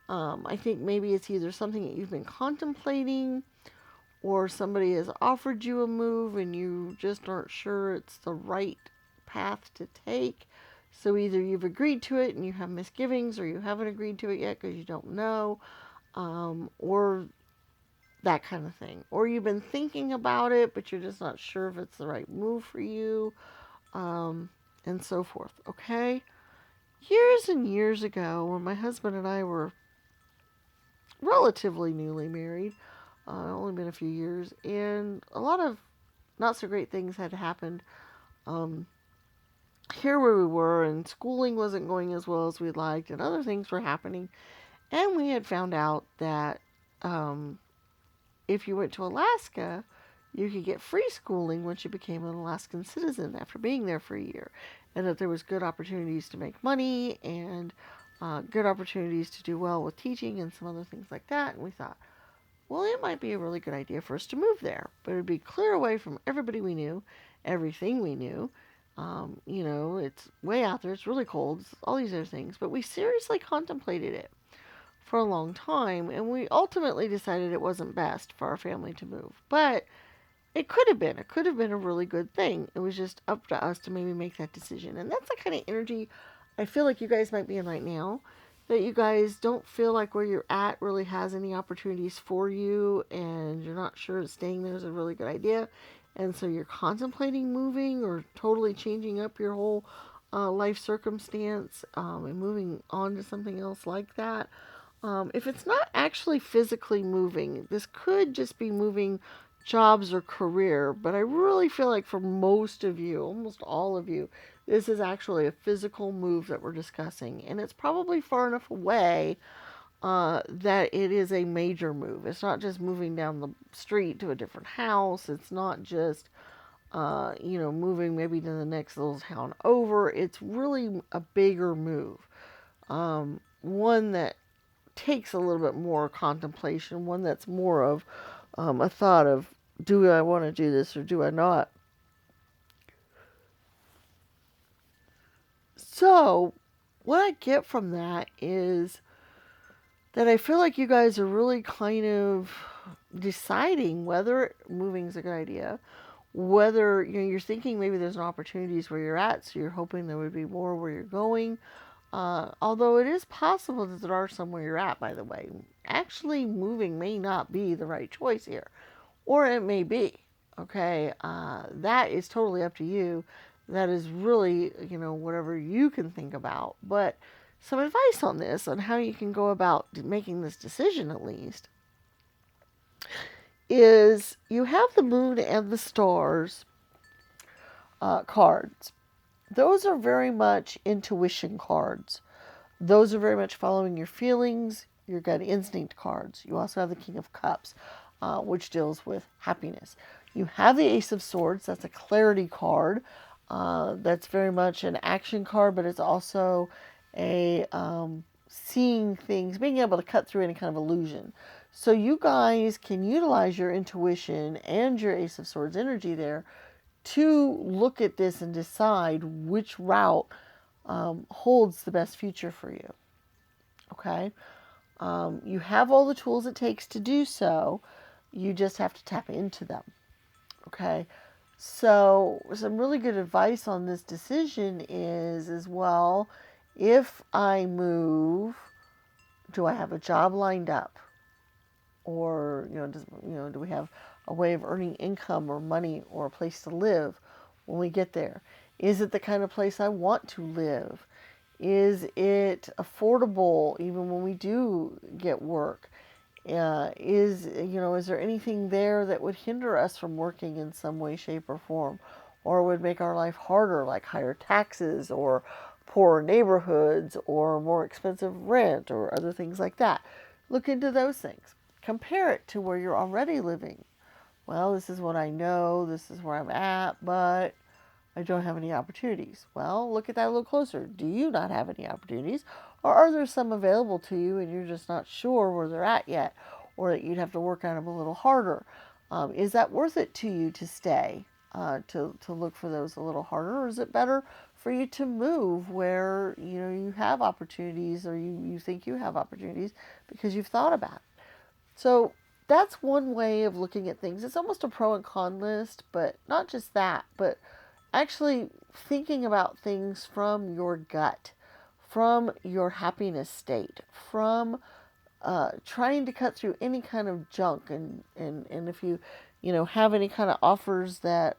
I think maybe it's either something that you've been contemplating, or somebody has offered you a move and you just aren't sure it's the right path to take. So either you've agreed to it and you have misgivings, or you haven't agreed to it yet because you don't know, or that kind of thing. Or you've been thinking about it, but you're just not sure if it's the right move for you, and so forth, okay? Years and years ago, when my husband and I were relatively newly married, only been a few years, and a lot of not so great things had happened here where we were, and schooling wasn't going as well as we'd liked, and other things were happening, and we had found out that if you went to Alaska, you could get free schooling once you became an Alaskan citizen after being there for a year, and that there was good opportunities to make money and good opportunities to do well with teaching and some other things like that. And we thought, well, it might be a really good idea for us to move there, but it would be clear away from everybody we knew, everything we knew. It's way out there. It's really cold. It's all these other things. But we seriously contemplated it for a long time, and we ultimately decided it wasn't best for our family to move. But it could have been. It could have been a really good thing. It was just up to us to maybe make that decision. And that's the kind of energy I feel like you guys might be in right now. That you guys don't feel like where you're at really has any opportunities for you, and you're not sure that staying there is a really good idea. And so you're contemplating moving or totally changing up your whole life circumstance and moving on to something else like that. If it's not actually physically moving, this could just be moving jobs or career, but I really feel like for most of you, almost all of you, This is actually a physical move that we're discussing, and it's probably far enough away that it is a major move. It's not just moving down the street to a different house. It's not just, moving maybe to the next little town over. It's really a bigger move. One that takes a little bit more contemplation, one that's more of a thought of, do I want to do this or do I not? So, what I get from that is that I feel like you guys are really kind of deciding whether moving is a good idea, whether you're thinking maybe there's opportunities where you're at, so you're hoping there would be more where you're going. Although it is possible that there are some where you're at, by the way. Actually, moving may not be the right choice here, or it may be. Okay, that is totally up to you. That is really, whatever you can think about. But some advice on this, on how you can go about making this decision at least, is you have the moon and the stars cards. Those are very much intuition cards. Those are very much following your feelings, your gut instinct cards. You also have the King of Cups, which deals with happiness. You have the Ace of Swords. That's a clarity card. That's very much an action card, but it's also a seeing things, being able to cut through any kind of illusion. So you guys can utilize your intuition and your Ace of Swords energy there to look at this and decide which route holds the best future for you. Okay? You have all the tools it takes to do so. You just have to tap into them. Okay? So some really good advice on this decision is, as well, if I move, do I have a job lined up? Or, do we have a way of earning income or money or a place to live when we get there? Is it the kind of place I want to live? Is it affordable even when we do get work? Is there anything there that would hinder us from working in some way, shape, or form? Or would make our life harder, like higher taxes or poorer neighborhoods or more expensive rent or other things like that? Look into those things. Compare it to where you're already living. Well, this is what I know, this is where I'm at, but I don't have any opportunities. Well, look at that a little closer. Do you not have any opportunities? Or are there some available to you and you're just not sure where they're at yet? Or that you'd have to work at them a little harder? Is that worth it to you to stay, to look for those a little harder? Or is it better for you to move where, you have opportunities, or you think you have opportunities because you've thought about it? So that's one way of looking at things. It's almost a pro and con list, but not just that, but actually thinking about things from your gut, from your happiness state, from trying to cut through any kind of junk, and if you have any kind of offers that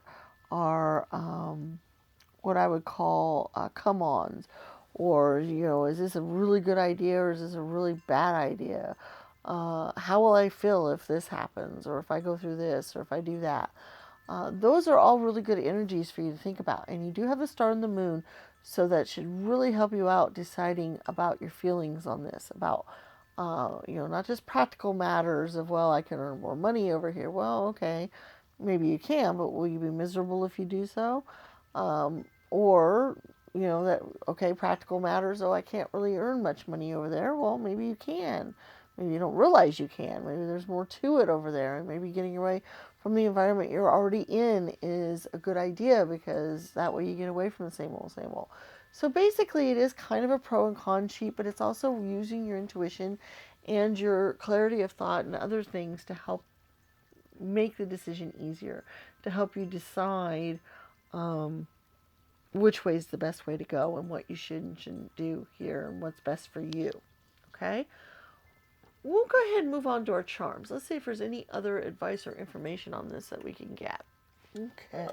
are what I would call come-ons, or is this a really good idea or is this a really bad idea? How will I feel if this happens, or if I go through this, or if I do that? Those are all really good energies for you to think about. And you do have the star and the moon, so that should really help you out deciding about your feelings on this, about, not just practical matters of, well, I can earn more money over here. Well, okay, maybe you can, but will you be miserable if you do so? Or, that, okay, practical matters, oh, I can't really earn much money over there. Well, maybe you can. Maybe you don't realize you can. Maybe there's more to it over there. And maybe getting away from the environment you're already in is a good idea, because that way you get away from the same old, same old. So basically it is kind of a pro and con sheet, but it's also using your intuition and your clarity of thought and other things to help make the decision easier, to help you decide which way is the best way to go and what you should and shouldn't do here and what's best for you. Okay? We'll go ahead and move on to our charms. Let's see if there's any other advice or information on this that we can get. Okay.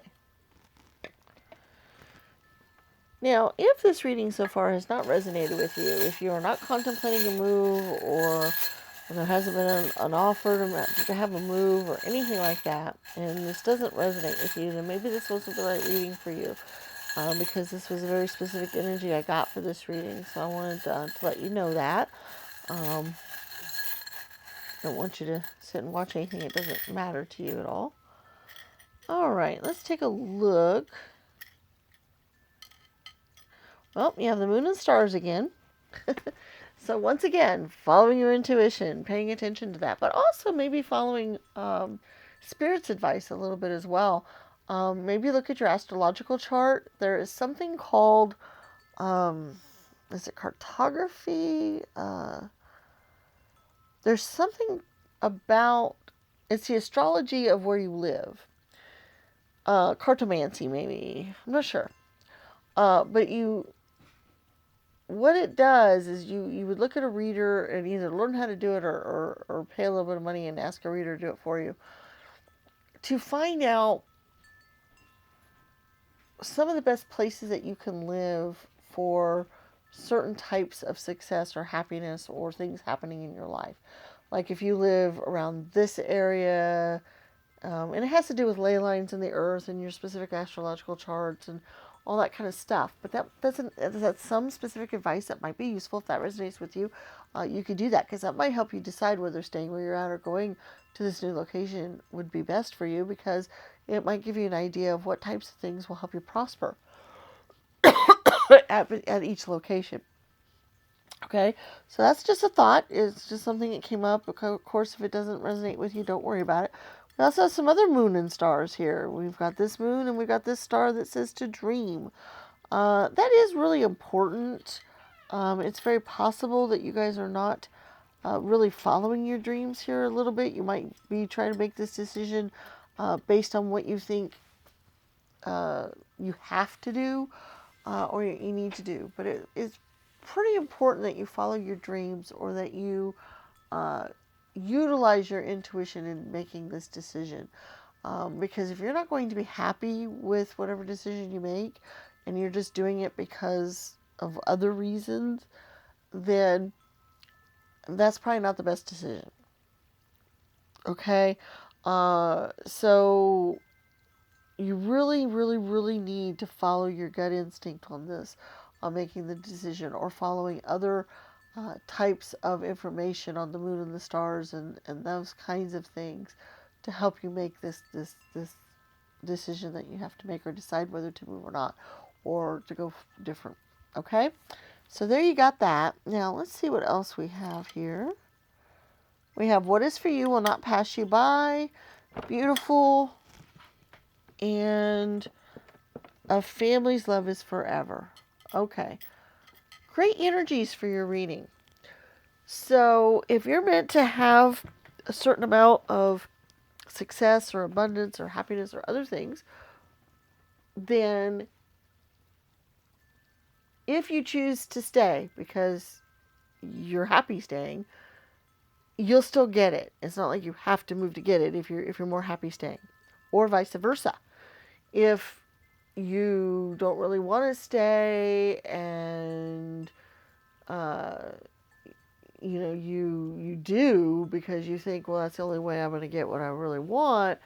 Now, if this reading so far has not resonated with you, if you are not contemplating a move, or there hasn't been an offer to have a move or anything like that, and this doesn't resonate with you, then maybe this wasn't the right reading for you. because this was a very specific energy I got for this reading. So I wanted to let you know that. Don't want you to sit and watch anything that doesn't matter to you at all. All right, let's take a look. Well, you have the moon and stars again. So once again, following your intuition, paying attention to that, but also maybe following Spirit's advice a little bit as well. Maybe look at your astrological chart. There is something called, is it cartography? There's something about, it's the astrology of where you live. Cartomancy, maybe. I'm not sure. But what it does is you would look at a reader and either learn how to do it or pay a little bit of money and ask a reader to do it for you to find out some of the best places that you can live for certain types of success or happiness or things happening in your life. Like if you live around this area, and it has to do with ley lines in the earth and your specific astrological charts and all that kind of stuff. But that's some specific advice that might be useful if that resonates with you. You could do that because that might help you decide whether staying where you're at or going to this new location would be best for you, because it might give you an idea of what types of things will help you prosper at each location. Okay, so that's just a thought. It's just something that came up. Of course, if it doesn't resonate with you, don't worry about it. We also have some other moon and stars here. We've got this moon and we've got this star that says to dream. That is really important. It's very possible that you guys are not really following your dreams here a little bit. You might be trying to make this decision based on what you think you have to do or you need to do. But it is pretty important that you follow your dreams or that you utilize your intuition in making this decision. Because if you're not going to be happy with whatever decision you make and you're just doing it because of other reasons, then that's probably not the best decision. Okay? So you really, really, really need to follow your gut instinct on this, on making the decision, or following other types of information on the moon and the stars and those kinds of things to help you make this decision that you have to make, or decide whether to move or not, or to go different. Okay? So there you got that. Now let's see what else we have here. We have what is for you will not pass you by. Beautiful. And a family's love is forever. Okay. Great energies for your reading. So if you're meant to have a certain amount of success or abundance or happiness or other things, then if you choose to stay because you're happy staying, you'll still get it. It's not like you have to move to get it if you're more happy staying, or vice versa. If you don't really want to stay and you do because you think, well, that's the only way I'm going to get what I really want,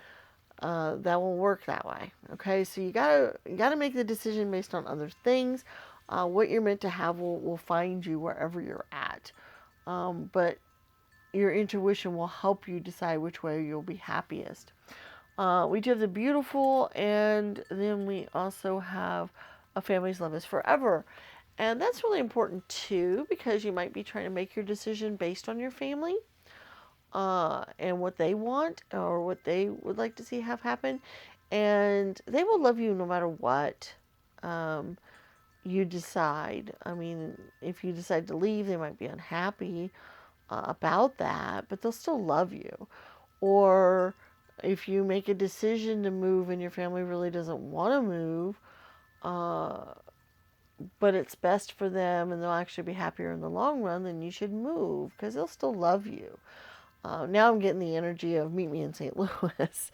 that won't work that way. Okay, so you gotta make the decision based on other things. What you're meant to have will find you wherever you're at, but your intuition will help you decide which way you'll be happiest. We do have the beautiful, and then we also have a family's love is forever. And that's really important too, because you might be trying to make your decision based on your family and what they want or what they would like to see have happen. And they will love you no matter what you decide. I mean, if you decide to leave, they might be unhappy about that, but they'll still love you. Or if you make a decision to move and your family really doesn't want to move, but it's best for them and they'll actually be happier in the long run, then you should move because they'll still love you. Now I'm getting the energy of Meet Me in St. Louis,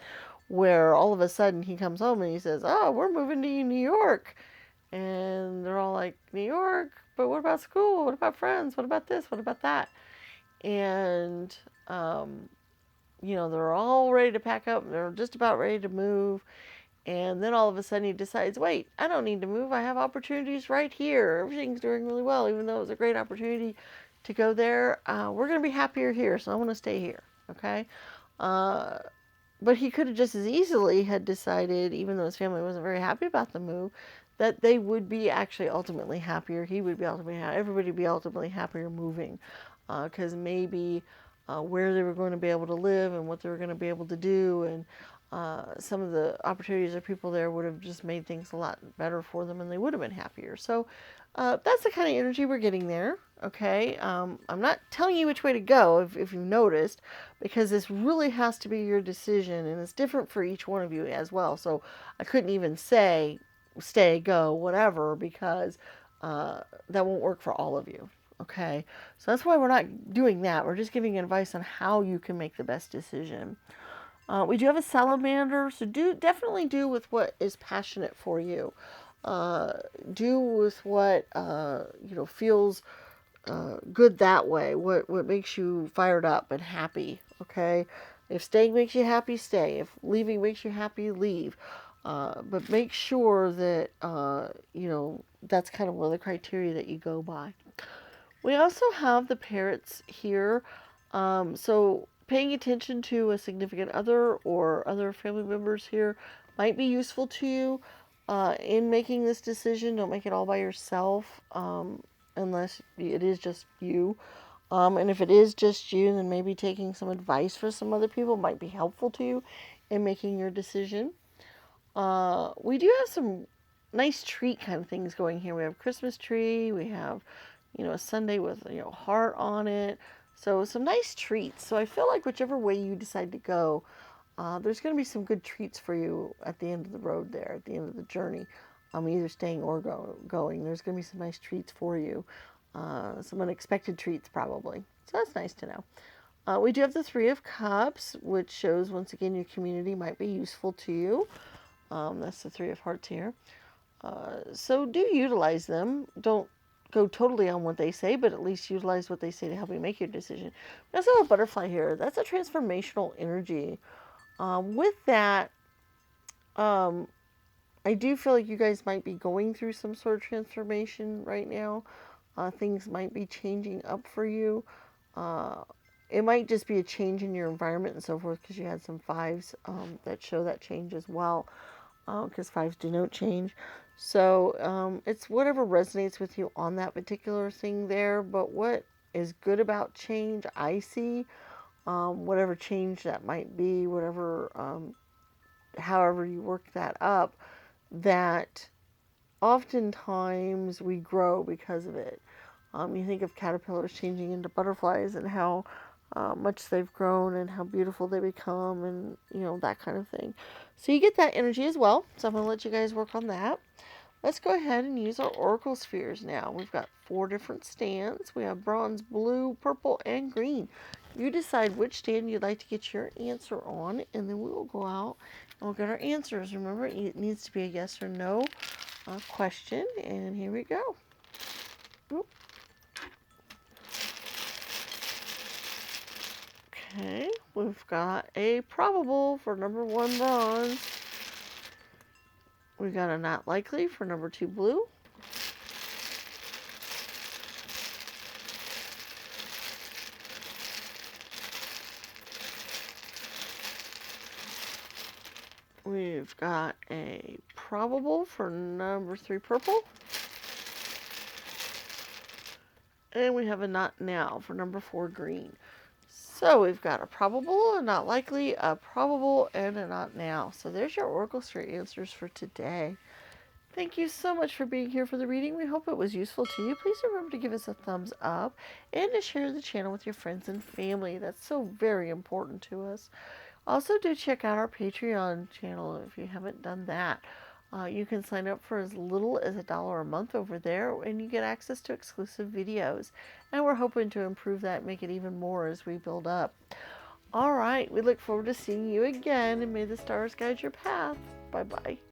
where all of a sudden he comes home and he says, oh, we're moving to New York. And they're all like, New York? But what about school? What about friends? What about this? What about that? And, they're all ready to pack up. They're just about ready to move. And then all of a sudden he decides, wait, I don't need to move. I have opportunities right here. Everything's doing really well, even though it was a great opportunity to go there. We're going to be happier here, so I want to stay here. Okay? But he could have just as easily had decided, even though his family wasn't very happy about the move, that they would be actually ultimately happier. He would be ultimately happier. Everybody would be ultimately happier moving. Because maybe where they were going to be able to live and what they were going to be able to do, and some of the opportunities of people there would have just made things a lot better for them, and they would have been happier. So that's the kind of energy we're getting there. Okay, I'm not telling you which way to go, if you noticed, because this really has to be your decision, and it's different for each one of you as well. So I couldn't even say stay, go, whatever, because that won't work for all of you. Okay, so that's why we're not doing that. We're just giving advice on how you can make the best decision. We do have a salamander, so definitely do with what is passionate for you. Do with what feels good that way. What makes you fired up and happy. Okay, if staying makes you happy, stay. If leaving makes you happy, leave. But make sure that that's kind of one of the criteria that you go by. We also have the parrots here. So paying attention to a significant other or other family members here might be useful to you in making this decision. Don't make it all by yourself unless it is just you. And if it is just you, then maybe taking some advice for some other people might be helpful to you in making your decision. We do have some nice treat kind of things going here. We have Christmas tree. We have, a sundae with, heart on it. So some nice treats. So I feel like whichever way you decide to go, there's going to be some good treats for you at the end of the road there, at the end of the journey. Either staying or going. There's going to be some nice treats for you. Some unexpected treats probably. So that's nice to know. We do have the Three of Cups, which shows once again your community might be useful to you. That's the Three of Hearts here. So do utilize them. Don't go totally on what they say, but at least utilize what they say to help you make your decision. We also have a butterfly here. That's a transformational energy. With that, I do feel like you guys might be going through some sort of transformation right now. Things might be changing up for you. It might just be a change in your environment and so forth, because you had some fives that show that change as well, because fives denote change. So it's whatever resonates with you on that particular thing there. But what is good about change, I see, whatever change that might be, however you work that up, that oftentimes we grow because of it. You think of caterpillars changing into butterflies and how much they've grown and how beautiful they become, and that kind of thing. So you get that energy as well. So I'm going to let you guys work on that. Let's go ahead and use our oracle spheres now. We've got 4 different stands. We have bronze, blue, purple, and green. You decide which stand you'd like to get your answer on, and then we will go out and we'll get our answers. Remember, it needs to be a yes or no question, and here we go. Oop. Okay, we've got a probable for number 1 bronze. We got a not likely for number 2 blue. We've got a probable for number 3 purple. And we have a not now for number 4 green. So we've got a probable, a not likely, a probable, and a not now. So there's your oracle sphere answers for today. Thank you so much for being here for the reading. We hope it was useful to you. Please remember to give us a thumbs up and to share the channel with your friends and family. That's so very important to us. Also, do check out our Patreon channel if you haven't done that. You can sign up for as little as $1 a month over there, and you get access to exclusive videos. And we're hoping to improve that and make it even more as we build up. All right, we look forward to seeing you again, and may the stars guide your path. Bye-bye.